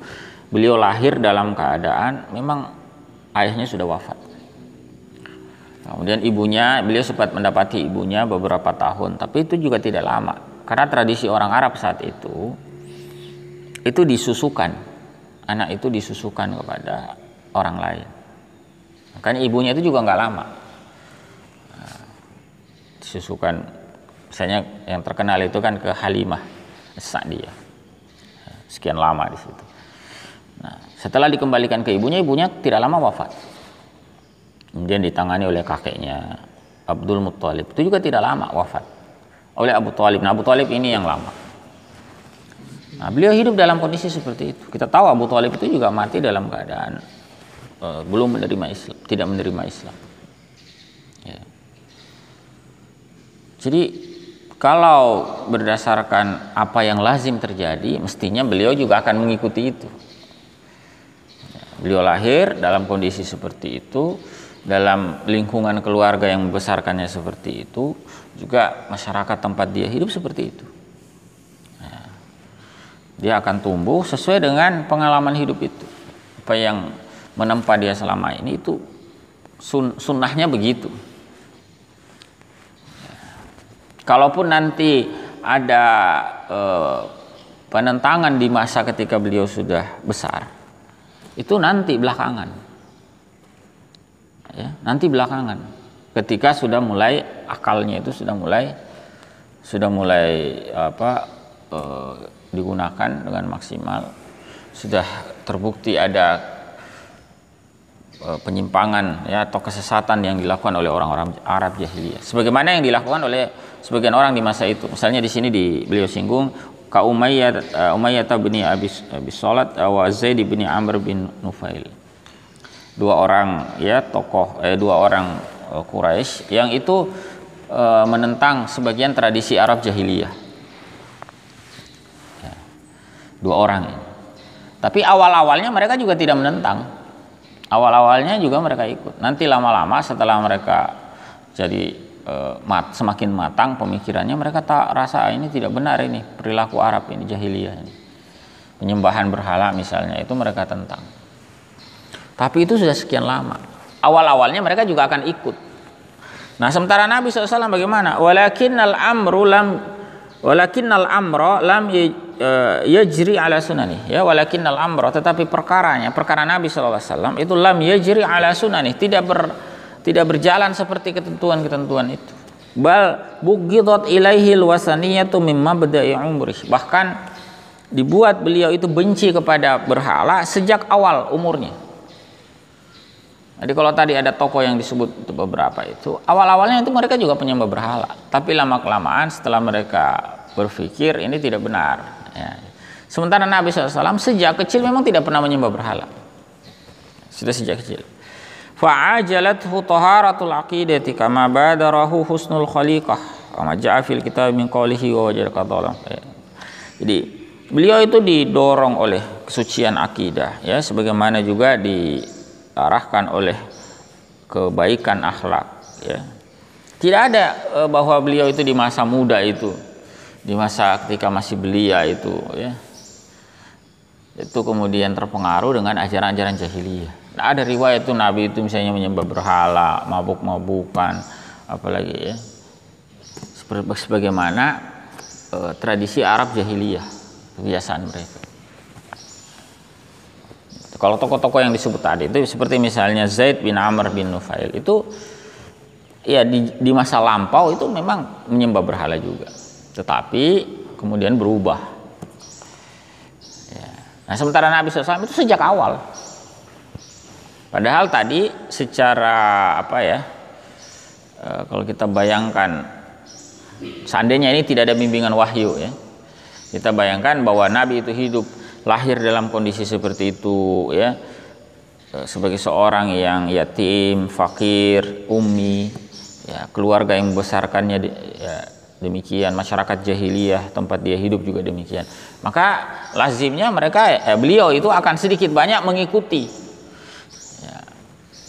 beliau lahir dalam keadaan memang ayahnya sudah wafat. Kemudian ibunya, beliau sempat mendapati ibunya beberapa tahun, tapi itu juga tidak lama karena tradisi orang Arab saat itu disusukan, anak itu disusukan kepada orang lain. Makanya ibunya itu juga nggak lama. Disusukan, misalnya yang terkenal itu kan ke Halimah As-Sa'diyah. Sekian lama di situ. Nah, setelah dikembalikan ke ibunya tidak lama wafat. Kemudian ditangani oleh kakeknya Abdul Muttalib. Itu juga tidak lama wafat oleh Abu Thalib. Nah, Abu Thalib ini yang lama. Nah, beliau hidup dalam kondisi seperti itu. Kita tahu Abu Thalib itu juga mati dalam keadaan belum menerima Islam, tidak menerima Islam. Ya. Jadi kalau berdasarkan apa yang lazim terjadi, mestinya beliau juga akan mengikuti itu. Ya. Beliau lahir dalam kondisi seperti itu, dalam lingkungan keluarga yang membesarkannya seperti itu, juga masyarakat tempat dia hidup seperti itu. Ya. Dia akan tumbuh sesuai dengan pengalaman hidup itu. Apa yang menempa dia selama ini itu sunnahnya begitu. Kalaupun nanti ada penentangan di masa ketika beliau sudah besar, itu nanti belakangan, ya, nanti belakangan, ketika sudah mulai akalnya itu sudah mulai digunakan dengan maksimal, sudah terbukti ada penyimpangan ya atau kesesatan yang dilakukan oleh orang-orang Arab jahiliyah, sebagaimana yang dilakukan oleh sebagian orang di masa itu. Misalnya di sini beliau singgung ka Umayyah bin Abi Salat wa Zaid bin Amr bin Nufail, dua orang ya tokoh dua orang Quraisy yang itu menentang sebagian tradisi Arab jahiliyah. Ya, dua orang ini. Tapi awal-awalnya mereka juga tidak menentang. Awal-awalnya juga mereka ikut. Nanti lama-lama setelah mereka jadi semakin matang pemikirannya, mereka tak rasa ini tidak benar, ini perilaku Arab ini jahiliyah ini. Penyembahan berhala misalnya itu mereka tentang. Tapi itu sudah sekian lama. Awal-awalnya mereka juga akan ikut. Nah, sementara Nabi SAW bagaimana? Walakinnal amra lam yajri ala sunani, ya, walakinnal amra, tetapi perkara Nabi SAW itu lam yajri ala sunani, tidak berjalan seperti ketentuan-ketentuan itu. Bal bughidat ilaihil wasaniyatu mimma bada'i umrih, bahkan dibuat beliau itu benci kepada berhala sejak awal umurnya. Jadi kalau tadi ada tokoh yang disebut itu beberapa itu, awal-awalnya itu mereka juga penyembah berhala, tapi lama-kelamaan setelah mereka berpikir ini tidak benar. Ya. Sementara Nabi SAW sejak kecil memang tidak pernah menyembah berhala, sudah sejak kecil. Fa'ajalathu taharatul aqidati kama badarahu husnul khaliqah kama ja'a fil kitab min qawlihi wa wajadaka dhalam. Jadi beliau itu didorong oleh kesucian akidah, ya, sebagaimana juga diarahkan oleh kebaikan akhlak, ya. Tidak ada bahwa beliau itu di masa muda itu, di masa ketika masih belia itu, ya, itu kemudian terpengaruh dengan ajaran-ajaran jahiliyah. Nah, ada riwayat itu Nabi itu misalnya menyembah berhala, mabuk-mabukan, apalagi, ya, sebagaimana tradisi Arab jahiliyah, kebiasaan mereka. Kalau tokoh-tokoh yang disebut tadi itu seperti misalnya Zaid bin Amr bin Nufail itu, ya, di masa lampau itu memang menyembah berhala juga. tetapi kemudian berubah. Ya. Nah, sementara Nabi SAW itu sejak awal. Padahal tadi secara apa ya? Kalau kita bayangkan, seandainya ini tidak ada bimbingan wahyu ya, kita bayangkan bahwa Nabi itu hidup lahir dalam kondisi seperti itu ya, sebagai seorang yang yatim, fakir, ummi, ya, keluarga yang membesarkannya ya, demikian, masyarakat jahiliyah tempat dia hidup juga demikian. Maka lazimnya beliau itu akan sedikit banyak mengikuti ya,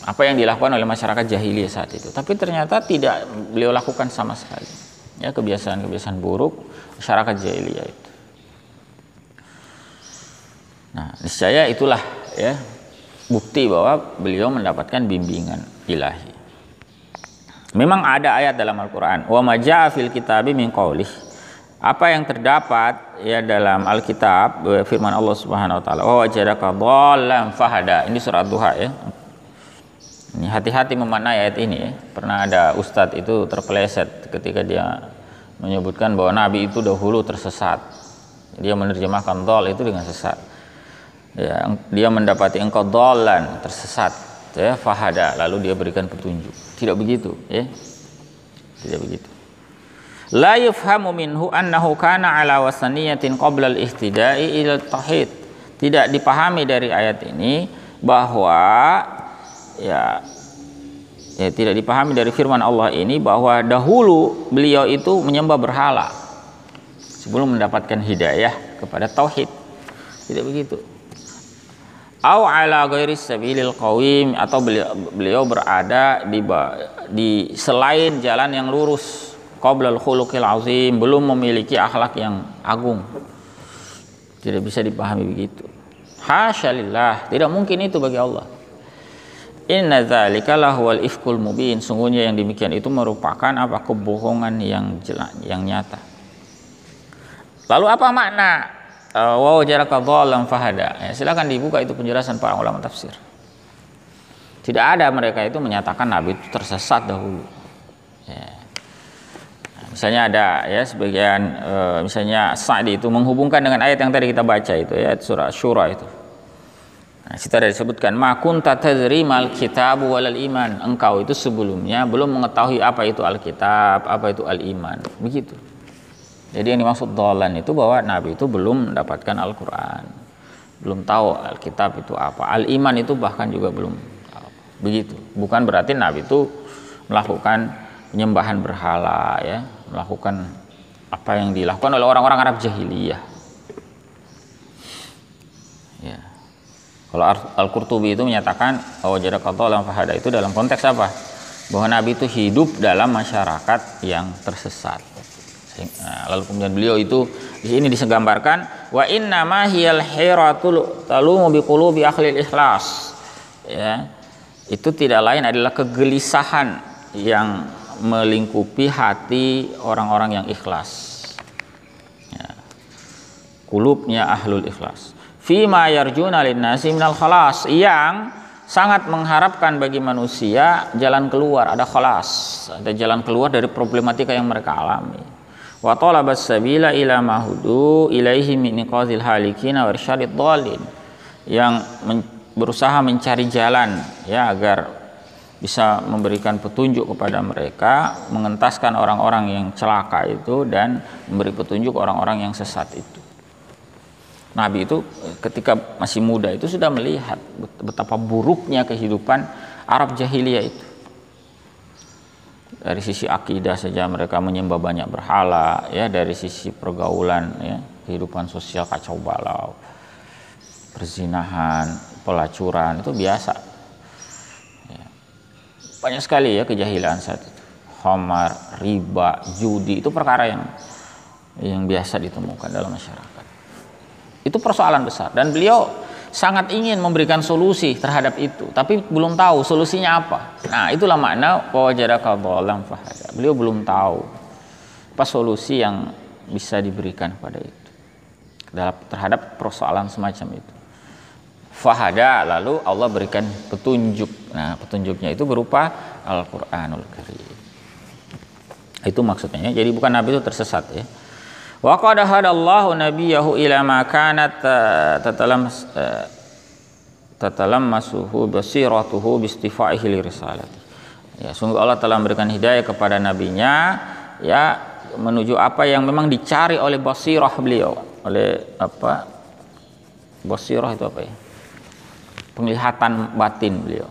apa yang dilakukan oleh masyarakat jahiliyah saat itu. Tapi ternyata tidak beliau lakukan sama sekali. Ya, kebiasaan-kebiasaan buruk masyarakat jahiliyah itu. Nah, niscaya itulah ya bukti bahwa beliau mendapatkan bimbingan ilahi. Memang ada ayat dalam Al-Qur'an, wa ma jaa fil kitabi min qaulih. Apa yang terdapat ya dalam Alkitab, firman Allah Subhanahu wa taala, wa wajadaka dhallan fahada. Ini surat Duha ya. Ini hati-hati memaknai ayat ini ya. Pernah ada ustadz itu terpeleset ketika dia menyebutkan bahwa Nabi itu dahulu tersesat. Dia menerjemahkan dhal itu dengan sesat. Ya, dia mendapati engkau dhallan, tersesat ya, fahada, lalu dia berikan petunjuk. Tidak begitu ya. Tidak begitu. La yufhamu minhu annahu kana ala wasaniyatin qabla al-ihtida'i ila tauhid. Tidak dipahami dari ayat ini bahwa ya tidak dipahami dari firman Allah ini bahwa dahulu beliau itu menyembah berhala sebelum mendapatkan hidayah kepada tauhid. Tidak begitu. Au ala ghairi sabilil qawim, atau beliau berada di selain jalan yang lurus, qablal khuluqil azim, belum memiliki akhlak yang agung. Tidak bisa dipahami begitu. Hasyalillah, tidak mungkin itu bagi Allah. Inna dzalika lahuwal ifkul mubin, sungguhnya yang demikian itu merupakan apa? Kebohongan yang jelas, yang nyata. Lalu apa makna wa wajaraka dhallan fahada? Ya, silakan dibuka itu penjelasan para ulama tafsir. Tidak ada mereka itu menyatakan Nabi itu tersesat dahulu. Ya. Nah, misalnya ada ya sebagian misalnya Sa'di itu menghubungkan dengan ayat yang tadi kita baca itu ya, surah Syura itu. Nah, situ ada disebutkan ma kunta tadri mal kitabu walal iman. Engkau itu sebelumnya belum mengetahui apa itu Alkitab, apa itu al-iman. Begitu. Jadi yang dimaksud dhallan itu bahwa Nabi itu belum mendapatkan Al-Quran, belum tahu Alkitab itu apa, al-iman itu bahkan juga belum tahu. Begitu. Bukan berarti Nabi itu melakukan penyembahan berhala ya, melakukan apa yang dilakukan oleh orang-orang Arab jahiliyah. Ya. Kalau Al-Qurtubi itu menyatakan wajadaka dhallan fahada itu dalam konteks apa? Bahwa Nabi itu hidup dalam masyarakat yang tersesat. Nah, lalu kemudian beliau itu di sini disegambarkan wa inna ma hiyal hiratul talumu biqulubi ahli ikhlas. Ya. Itu tidak lain adalah kegelisahan yang melingkupi hati orang-orang yang ikhlas. Ya. Qulubnya ahlul ikhlas. Fima yarjuna linnasi minal khalas, yang sangat mengharapkan bagi manusia jalan keluar, ada khalas, ada jalan keluar dari problematika yang mereka alami. Wa talabas sabila ila mahudu ilaihi min iqazil halikin wa irsyadid dhalin, yang berusaha mencari jalan ya agar bisa memberikan petunjuk kepada mereka, mengentaskan orang-orang yang celaka itu dan memberi petunjuk orang-orang yang sesat itu. Nabi itu ketika masih muda itu sudah melihat betapa buruknya kehidupan Arab jahiliyah itu. Dari sisi akidah saja mereka menyembah banyak berhala ya, dari sisi pergaulan ya, kehidupan sosial kacau balau, perzinahan, pelacuran itu biasa ya. Banyak sekali ya kejahilan saat itu. Khamar, riba, judi itu perkara yang biasa ditemukan dalam masyarakat. Itu persoalan besar dan beliau sangat ingin memberikan solusi terhadap itu, tapi belum tahu solusinya apa. Nah, itulah makna wajadaka dhallan fahada. Beliau belum tahu apa solusi yang bisa diberikan pada itu terhadap persoalan semacam itu. Fahada, lalu Allah berikan petunjuk. Nah, petunjuknya itu berupa Al-Qur'anul Karim. Itu maksudnya. Jadi bukan Nabi itu tersesat ya. Wa qad hadallahu nabiyahu ila ma kanat tatalamasuhu basiratuhu bistifaihi li risalati. Ya, sungguh Allah telah memberikan hidayah kepada nabinya ya menuju apa yang memang dicari oleh basirah beliau, oleh apa? Basirah itu apa ya? Penglihatan batin beliau.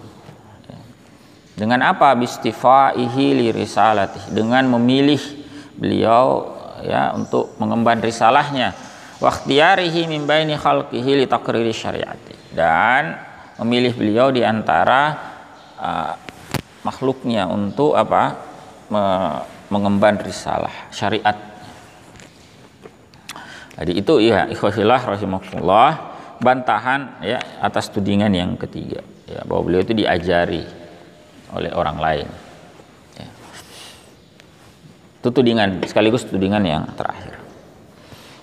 Dengan apa? Bistifaihi li risalati, dengan memilih beliau ya untuk mengemban risalahnya, wa ikhtiyarihi min baini khalqihi li taqriri syariati, dan memilih beliau di antara makhluknya untuk apa? Mengemban risalah syariat. Jadi itu ya ikhwahillah rahimakumullah, bantahan ya atas tudingan yang ketiga ya, bahwa beliau itu diajari oleh orang lain ya. Itu tudingan sekaligus tudingan yang terakhir.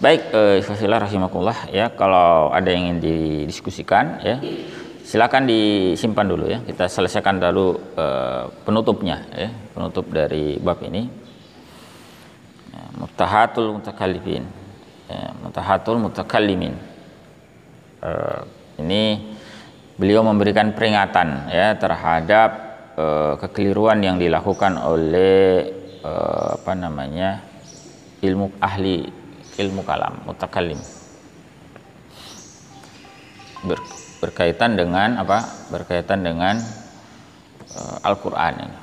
Baik, ikhwahillah rahimakumullah ya, kalau ada yang ingin didiskusikan ya silakan disimpan dulu ya, kita selesaikan dulu penutupnya ya, penutup dari bab ini ya, mutahatul mutakallimin ya, mutahatul mutakallimin. Ini beliau memberikan peringatan ya terhadap kekeliruan yang dilakukan oleh ahli ilmu kalam, mutakallim, berkaitan dengan apa? Berkaitan dengan Al-Qur'an ini.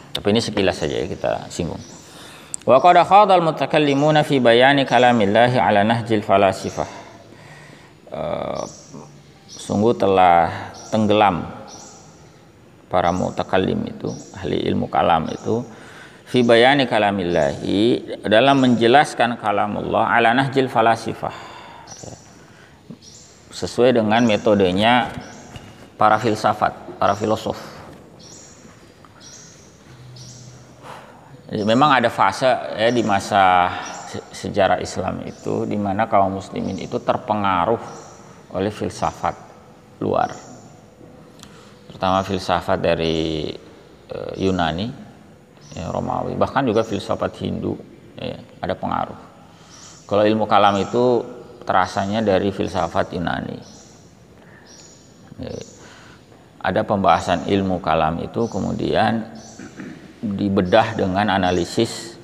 Tapi ini sekilas saja ya kita singgung. Wa qad khadal mutakallimuna fi bayani kalamillahi ala nahjil falasifah. Sungguh telah tenggelam para mutakallim itu, ahli ilmu kalam itu, fi bayani kalamillahi, dalam menjelaskan kalamullah ala nahjil falasifah, sesuai dengan metodenya para filsafat, para filosof. Jadi memang ada fase ya di masa sejarah Islam itu di mana kaum muslimin itu terpengaruh oleh filsafat luar, terutama filsafat dari Yunani, ya, Romawi, bahkan juga filsafat Hindu ya, ada pengaruh. Kalau ilmu kalam itu terasanya dari filsafat Yunani. Ada pembahasan ilmu kalam itu kemudian dibedah dengan analisis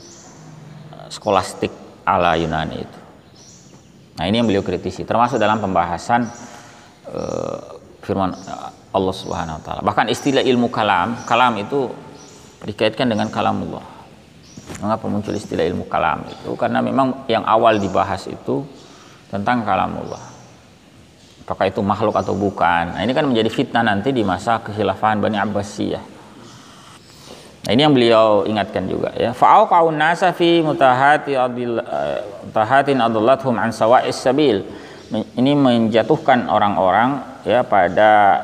skolastik ala Yunani itu. Nah, ini yang beliau kritisi, termasuk dalam pembahasan firman Allah Subhanahu wa taala. Bahkan istilah ilmu kalam itu dikaitkan dengan kalamullah. Mengapa muncul istilah ilmu kalam itu? Karena memang yang awal dibahas itu tentang kalamullah. Apakah itu makhluk atau bukan? Nah, ini kan menjadi fitnah nanti di masa kekhilafahan Bani Abbasiyah. Nah, ini yang beliau ingatkan juga ya. Fa'auqa'un nasa fi mutahatin adallathum an sawa'is sabil. Ini menjatuhkan orang-orang ya pada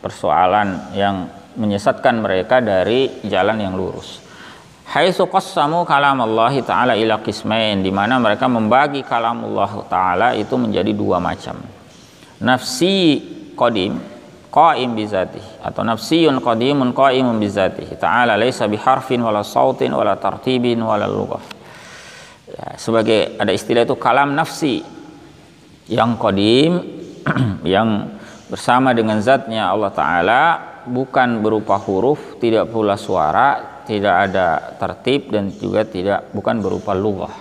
persoalan yang menyesatkan mereka dari jalan yang lurus. Haitsu qassamu kalamallahi ta'ala ila qismain, di mana mereka membagi kalamullah ta'ala itu menjadi dua macam. Nafsi qadim qaim bizatihi, atau nafsiyun qadimun qaimun bizatihi ta'ala laisa biharfin wala sautin wala tartibin wala lughah. Ya, sebagai ada istilah itu kalam nafsi yang qadim yang bersama dengan zatnya Allah Ta'ala, bukan berupa huruf, tidak pula suara, tidak ada tertib, dan juga bukan berupa lughah.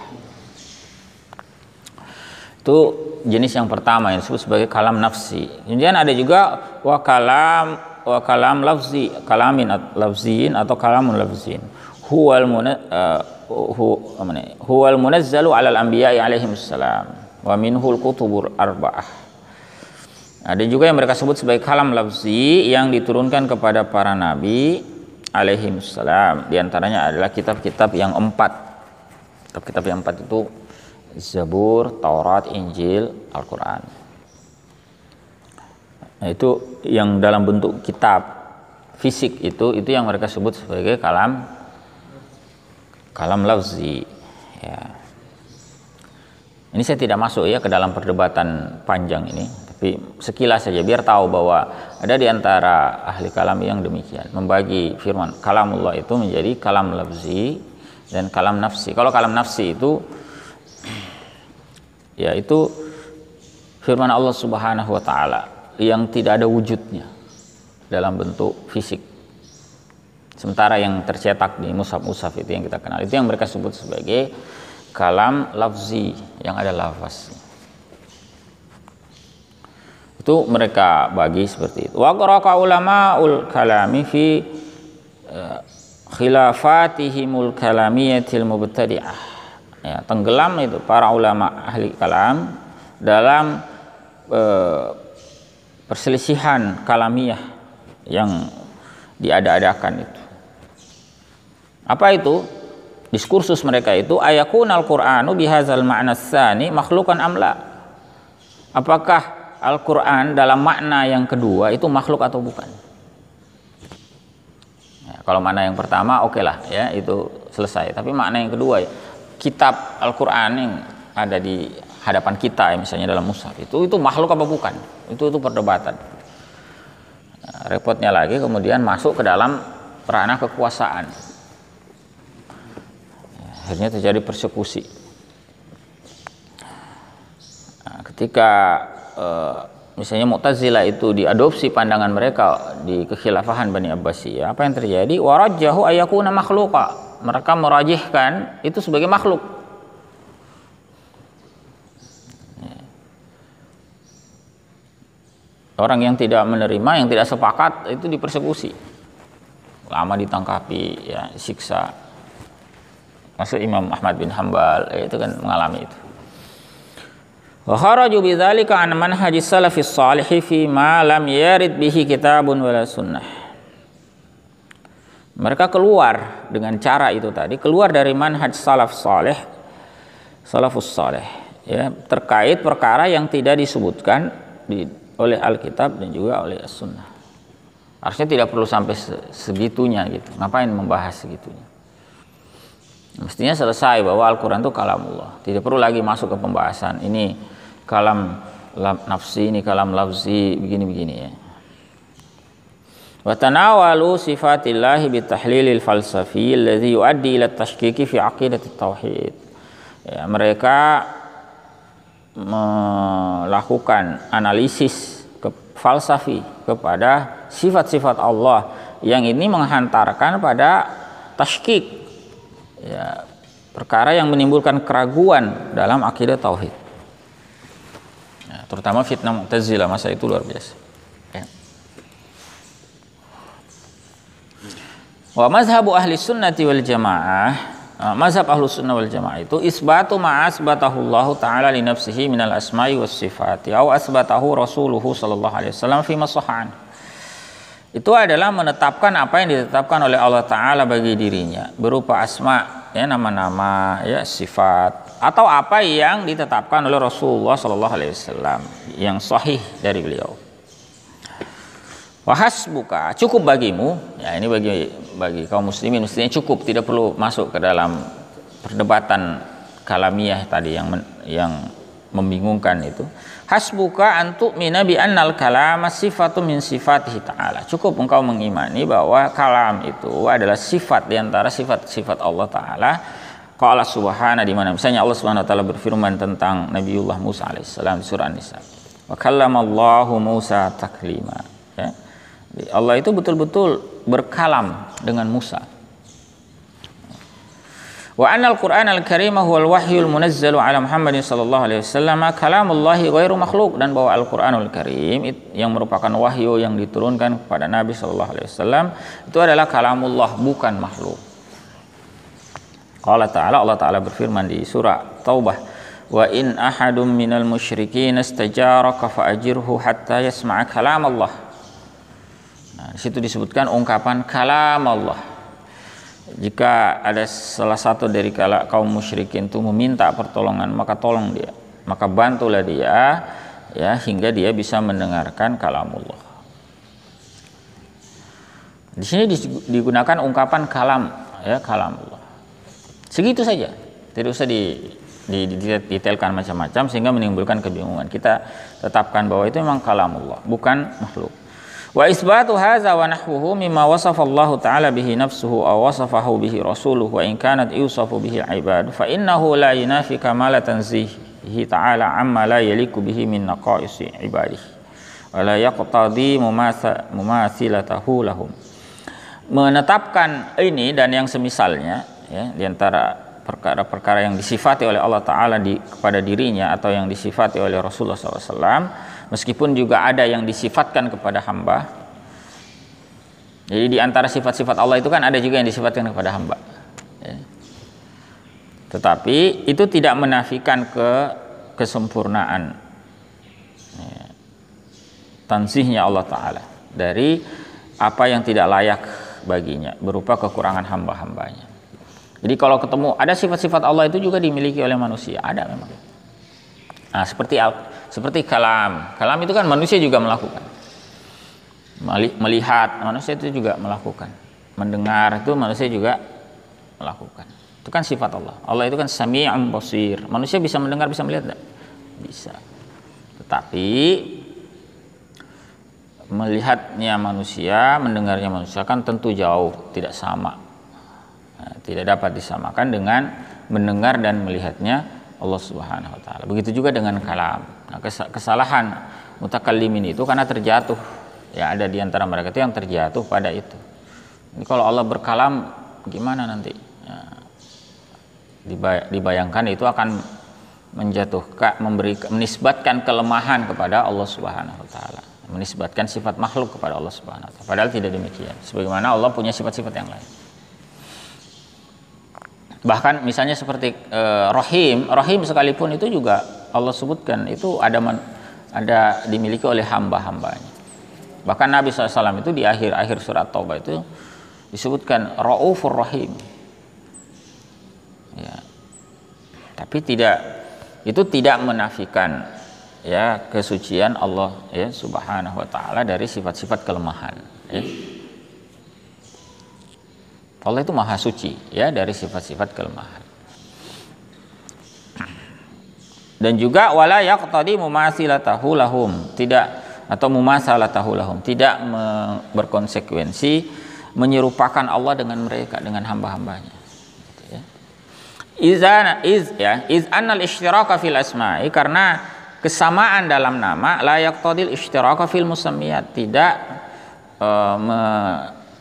Itu jenis yang pertama yang disebut sebagai kalam nafsi. Kemudian ada juga wa kalam lafzi, kalamin lafziin atau kalamun lafziin. Huwal munazzalu alal anbiya'i alaihimussalam wa minhul kutubur arba'ah. Ada juga yang mereka sebut sebagai kalam lafzi yang diturunkan kepada para nabi alaihimussalam. Di antaranya adalah kitab-kitab yang 4. Kitab-kitab yang 4 itu Zabur, Taurat, Injil, Al-Quran. Nah, itu yang dalam bentuk kitab fisik itu yang mereka sebut sebagai kalam lafzi ya. Ini saya tidak masuk ya ke dalam perdebatan panjang ini, tapi sekilas saja biar tahu bahwa ada di antara ahli kalam yang demikian, membagi firman kalamullah itu menjadi kalam lafzi dan kalam nafsi. Kalau kalam nafsi itu yaitu firman Allah Subhanahu wa taala yang tidak ada wujudnya dalam bentuk fisik. Sementara yang tercetak di mushaf-mushaf itu yang kita kenal, itu yang mereka sebut sebagai kalam lafzi, yang ada lafaz. Itu mereka bagi seperti itu. Wa qara'a ulamaul kalami fi khilafatihimul kalamiyatil mubtadi'ah. Ya, tenggelam itu para ulama ahli kalam dalam perselisihan kalamiyah yang diada-adakan itu. Apa itu? Diskursus mereka itu ayakunal Qur'anu bihadzal ma'na tsani makhluqan amla. Apakah Al-Qur'an dalam makna yang kedua itu makhluk atau bukan? Ya, kalau makna yang pertama oke lah ya, itu selesai. Tapi makna yang kedua, kitab Al-Qur'an yang ada di hadapan kita ya, misalnya dalam mushaf itu makhluk apa bukan? Itu perdebatan. Nah, repotnya lagi kemudian masuk ke dalam ranah kekuasaan. Akhirnya terjadi persekusi. Nah, ketika misalnya Mu'tazilah itu diadopsi pandangan mereka di kekhilafahan Bani Abbasiyah, apa yang terjadi? Warajjahu ayakuna makhluqa. Mereka merajihkan itu sebagai makhluk. Orang yang tidak menerima, yang tidak sepakat itu dipersekusi. Lama ditangkapi, ya, siksa. Masuk Imam Ahmad bin Hanbal itu kan mengalami itu. Wa kharaju bidzalika an manhajis salafis salih fi ma lam yarid bihi kitabun wala sunnah. Mereka keluar dengan cara itu tadi, keluar dari manhaj salafus salih ya, terkait perkara yang tidak disebutkan oleh Alkitab dan juga oleh As-Sunnah. Harusnya tidak perlu sampai segitunya gitu. Ngapain membahas segitunya? Mestinya selesai bahwa Al-Quran itu kalamullah. Tidak perlu lagi masuk ke pembahasan ini kalam nafsi, ini kalam lafzi, begini-begini ya. Wa tanawalu sifatillahi bitahlilil falsafi alladhi yuaddi ila tashkiki fi aqidatit tauhid. Ya, mereka melakukan analisis falsafi kepada sifat-sifat Allah yang ini menghantarkan pada tashkik, ya, perkara yang menimbulkan keraguan dalam akidah tauhid, ya, terutama fitnah Mu'tazilah masa itu luar biasa ya. Wa mazhabu ahli sunnati wal jamaah, mazhab ahlu sunnah wal jamaah itu isbatu ma'asbatahu Allah ta'ala li nafsihi minal asma'i was sifati au asbatahu rasuluhu sallallahu alaihi wasallam fi masahan. Itu adalah menetapkan apa yang ditetapkan oleh Allah Ta'ala bagi dirinya berupa asma, ya, nama-nama, ya, sifat, atau apa yang ditetapkan oleh Rasulullah Sallallahu Alaihi Wasallam yang sahih dari beliau. Wahasbuka, cukup bagimu, ya, ini bagi kaum muslimin mestinya cukup, tidak perlu masuk ke dalam perdebatan kalamiyah tadi yang membingungkan itu. Hasbuka antuk mina bi annal kalam sifatu min sifatihi ta'ala. Cukup engkau mengimani bahwa kalam itu adalah sifat di antara sifat-sifat Allah Ta'ala. Qala subhana, di mana misalnya Allah Subhanahu wa taala berfirman tentang Nabiullah Musa alaihissalam di surah An-Nisa. Wa kallamallahu Musa taklima. Ya. Allah itu betul-betul berkalam dengan Musa. Wa anal Qur'an al-Karim huwal wahyul munazzalu ala Muhammadin sallallahu alaihi wasallam kalamullahi ghairu makhluq, dan bahwa Al-Qur'anul Karim yang merupakan wahyu yang diturunkan kepada Nabi sallallahu alaihi wasallam itu adalah kalamullah, bukan makhluk. Qala ta'ala, Allah Ta'ala berfirman di surah Taubah, wa in ahadum minal musyrikin istajaraka fa'ajirhu hatta yasma'a kalam Allah. Nah, di situ disebutkan ungkapan kalam Allah. Jika ada salah satu dari kaum musyrikin itu meminta pertolongan, maka tolong dia, maka bantulah dia, ya, hingga dia bisa mendengarkan kalamullah. Di sini digunakan ungkapan kalam, ya, kalamullah. Segitu saja, tidak usah didetailkan macam-macam sehingga menimbulkan kebingungan. Kita tetapkan bahwa itu memang kalamullah, bukan makhluk. Wa isbatu hadza wa nahwuhu mimma wasafa Allah ta'ala bihi nafsuhu aw wasafahu bihi rasuluhu wa in kanat yusafu bihi al-ibad fa innahu la yunafi kamala tanzihi ta'ala amma la yaliku bihi min naqaisi ibadihi wa la yaqtadi mumathilatahu lahum. Menetapkan ini dan yang semisalnya ya, di antara perkara-perkara yang disifati oleh Allah Ta'ala kepada dirinya atau yang disifati oleh Rasulullah SAW, meskipun juga ada yang disifatkan kepada hamba. Jadi di antara sifat-sifat Allah itu kan ada juga yang disifatkan kepada hamba ya. Tetapi itu tidak menafikan kesempurnaan ya, tansihnya Allah Ta'ala dari apa yang tidak layak baginya berupa kekurangan hamba-hambanya. Jadi kalau ketemu ada sifat-sifat Allah itu juga dimiliki oleh manusia, ada memang. Nah, seperti kalam. Kalam itu kan manusia juga melakukan. Melihat, manusia itu juga melakukan. Mendengar itu manusia juga melakukan. Itu kan sifat Allah. Allah itu kan sami'un basir. Manusia bisa mendengar, bisa melihat enggak? Bisa. Tetapi melihatnya manusia, mendengarnya manusia kan tentu jauh, tidak sama. Nah, tidak dapat disamakan dengan mendengar dan melihatnya Allah Subhanahu wa taala. Begitu juga dengan kalam. Nah, kesalahan mutakallimin itu karena terjatuh. Ya, ada di antara mereka itu yang terjatuh pada itu. Ini kalau Allah berkalam gimana nanti? Ya, dibayangkan itu akan menjatuhkan, menisbatkan kelemahan kepada Allah Subhanahu wa taala. Menisbatkan sifat makhluk kepada Allah Subhanahu wa taala. Padahal tidak demikian. Sebagaimana Allah punya sifat-sifat yang lain. Bahkan misalnya seperti Rahim sekalipun itu juga Allah sebutkan itu ada dimiliki oleh hamba-hambanya. Bahkan Nabi SAW itu di akhir surat Taubah itu disebutkan Raufur Rahim. Ya. Tapi itu tidak menafikan ya kesucian Allah ya Subhanahu wa taala dari sifat-sifat kelemahan. Ya. Allah itu maha suci ya dari sifat-sifat kelemahan. Dan juga wala yaqtadi mumasilatahu lahum, tidak atau mumasalatahu lahum, tidak berkonsekuensi menyerupakan Allah dengan mereka, dengan hamba-hambanya. Iz annal ishtiraka fil asma'i, karena kesamaan dalam nama la yaqtadil ishtiraka fil musammiyat, tidak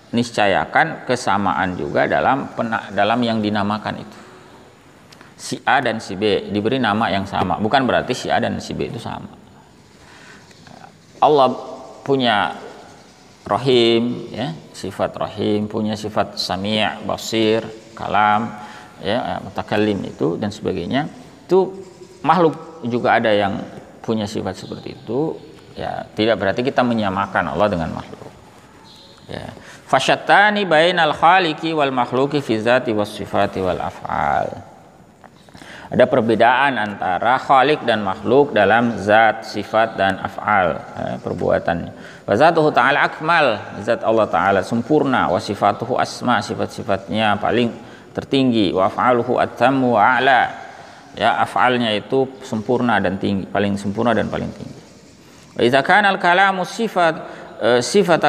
niscayakan kesamaan juga dalam yang dinamakan itu. Si A dan si B diberi nama yang sama, bukan berarti si A dan si B itu sama. Allah punya Rahim, ya, sifat Rahim, punya sifat Sami', Basir, Kalam, ya, Mutakallim itu dan sebagainya. Itu makhluk juga ada yang punya sifat seperti itu. Ya, tidak berarti kita menyamakan Allah dengan makhluk. Ya. Fasyattani bainal khaliqi wal makhluqi fi dzati was sifati wal af'al. Ada perbedaan antara khaliq dan makhluk dalam zat, sifat dan af'al, perbuatannya. Wa zatuhu ta'ala akmal, zat Allah Ta'ala sempurna, wa sifatuhu asma, sifat-sifatnya paling tertinggi, wa af'aluhu atammu wa a'la. Ya, af'alnya itu sempurna dan tinggi, paling sempurna dan paling tinggi. Wa idza kana al-kalamu sifat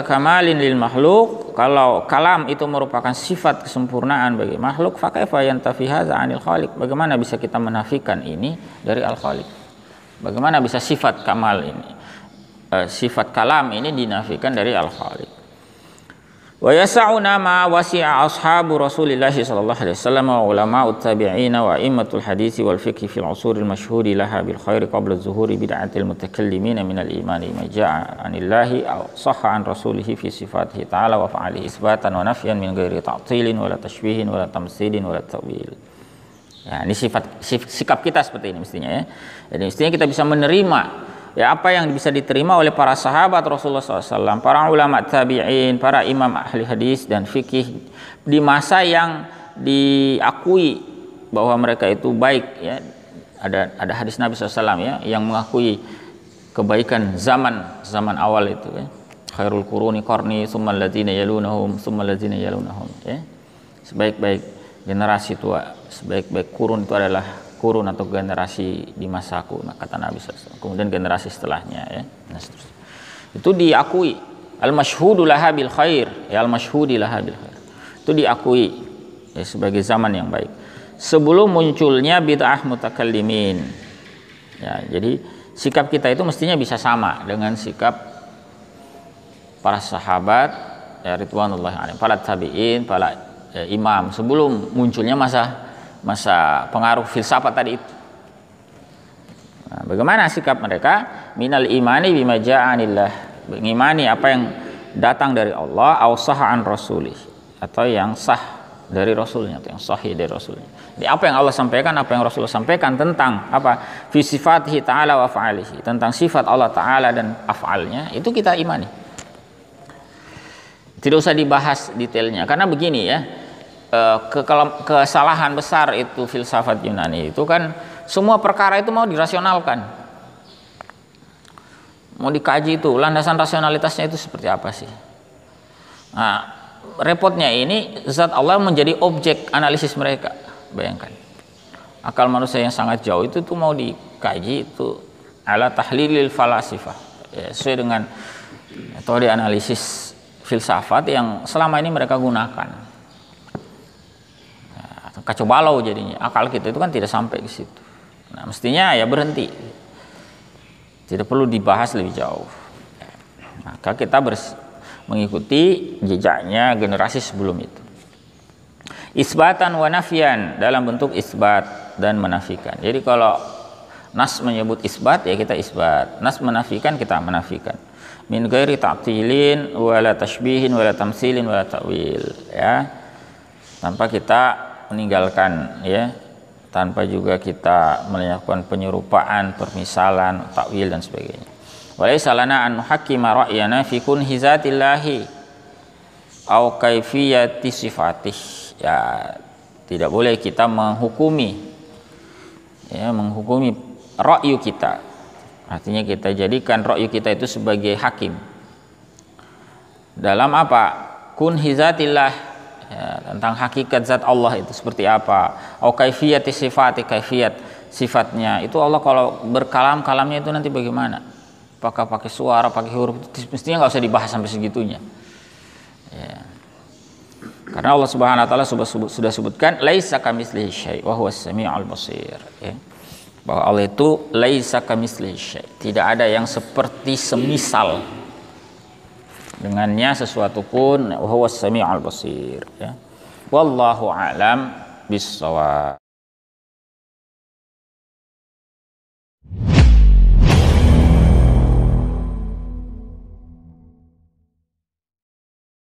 kamalin lil makhluk, kalau kalam itu merupakan sifat kesempurnaan bagi makhluk, fa kaifa yantafi hadza 'anil khaliq? Bagaimana bisa kita menafikan ini dari al-khaliq? Bagaimana bisa sifat kamal ini, sifat kalam ini dinafikan dari al-khaliq? Wa yas'una ma wasi'a ashabu Rasulillah sallallahu alaihi wasallam wa ulama'ut tabi'in wa a'immatul hadits wal fiqh fil 'usur al-mashhuri laha bil khair qabla zuhuri bid'atil mutakallimin min al-iman ma ja'a 'anillahi aw sahha 'an rasulihi fi sifatihi ta'ala wa fa'alihi isbatan wa nafyan min ghairi ta'tilin wala tashbihin wala tamtsilin wala ta'wil. Ya, ini sikap kita seperti ini mestinya ya. Jadi mestinya kita bisa menerima ya apa yang bisa diterima oleh para sahabat Rasulullah SAW, para ulama tabi'in, para imam ahli hadis dan fikih di masa yang diakui bahwa mereka itu baik ya. Ada hadis Nabi SAW ya yang mengakui kebaikan zaman awal itu ya. Khairul quruni qarni tsumma alladzina yalunahum tsumma alladzina yalunahum ya. Sebaik-baik generasi tua, sebaik-baik kurun itu adalah kurun atau generasi di masaku, kata Nabi SAW. Kemudian generasi setelahnya ya. Nah, itu diakui Al-masyhudu laha bil khair, ya al-masyhudi laha bil khair. Itu diakui ya, sebagai zaman yang baik. Sebelum munculnya bid'ah mutakallimin. Ya, jadi sikap kita itu mestinya bisa sama dengan sikap para sahabat ya ridwanullahi alaihim, para tabi'in, para imam sebelum munculnya masa pengaruh filsafat tadi itu. Nah, bagaimana sikap mereka? Minal imani bima ja'anillah, mengimani apa yang datang dari Allah, ausaha an rasulih, atau yang sah dari rasulnya, atau yang sahih dari rasulnya. Jadi apa yang Allah sampaikan, apa yang Rasulullah sampaikan tentang apa fi sifatihi ta'ala wa af'alihi, tentang sifat Allah ta'ala dan af'alnya, itu kita imani. Tidak usah dibahas detailnya, karena begini ya, kesalahan besar itu filsafat Yunani itu kan semua perkara itu mau dirasionalkan, mau dikaji itu landasan rasionalitasnya itu seperti apa sih. Nah, repotnya ini zat Allah menjadi objek analisis mereka. Bayangkan, akal manusia yang sangat jauh itu tuh mau dikaji itu ala tahlilil falasifah ya, sesuai dengan metode analisis filsafat yang selama ini mereka gunakan. Nah, kacau balau jadinya, akal kita itu kan tidak sampai ke situ. Nah, mestinya ya berhenti, tidak perlu dibahas lebih jauh. Maka kita mengikuti jejaknya generasi sebelum itu. Isbatan wa nafian, dalam bentuk isbat dan menafikan. Jadi kalau nas menyebut isbat ya kita isbat, nas menafikan kita menafikan. Min ghairi ta'tilin wala tashbihin wala tamtsilin wala ta'wil ya. Tanpa kita meninggalkan ya, tanpa juga kita melakukan penyerupaan, permisalan, takwil dan sebagainya. Walaysa lana an nuhakkima ra'yana fi kunhi zatillahi au kaifiyati sifatih. Ya, tidak boleh kita menghukumi ya, menghukumi ra'yu kita. Artinya kita jadikan ra'yu kita itu sebagai hakim. Dalam apa? Kunhi zatillah ya, tentang hakikat zat Allah itu seperti apa, au kaifiyati sifati, kaifiyat sifatnya itu Allah kalau berkalam, kalamnya itu nanti bagaimana, apakah pakai suara, pakai huruf, mestinya nggak usah dibahas sampai segitunya ya. Karena Allah Subhanahu wa taala sudah sebutkan laisa kamitslihi syai' wa huwas samiul basir ya, bahwa Allah itu laisa kamitslihi syai', tidak ada yang seperti semisal dengannya sesuatu pun, wa huwas samiul basir ya. Wallahu a'lam bissawab.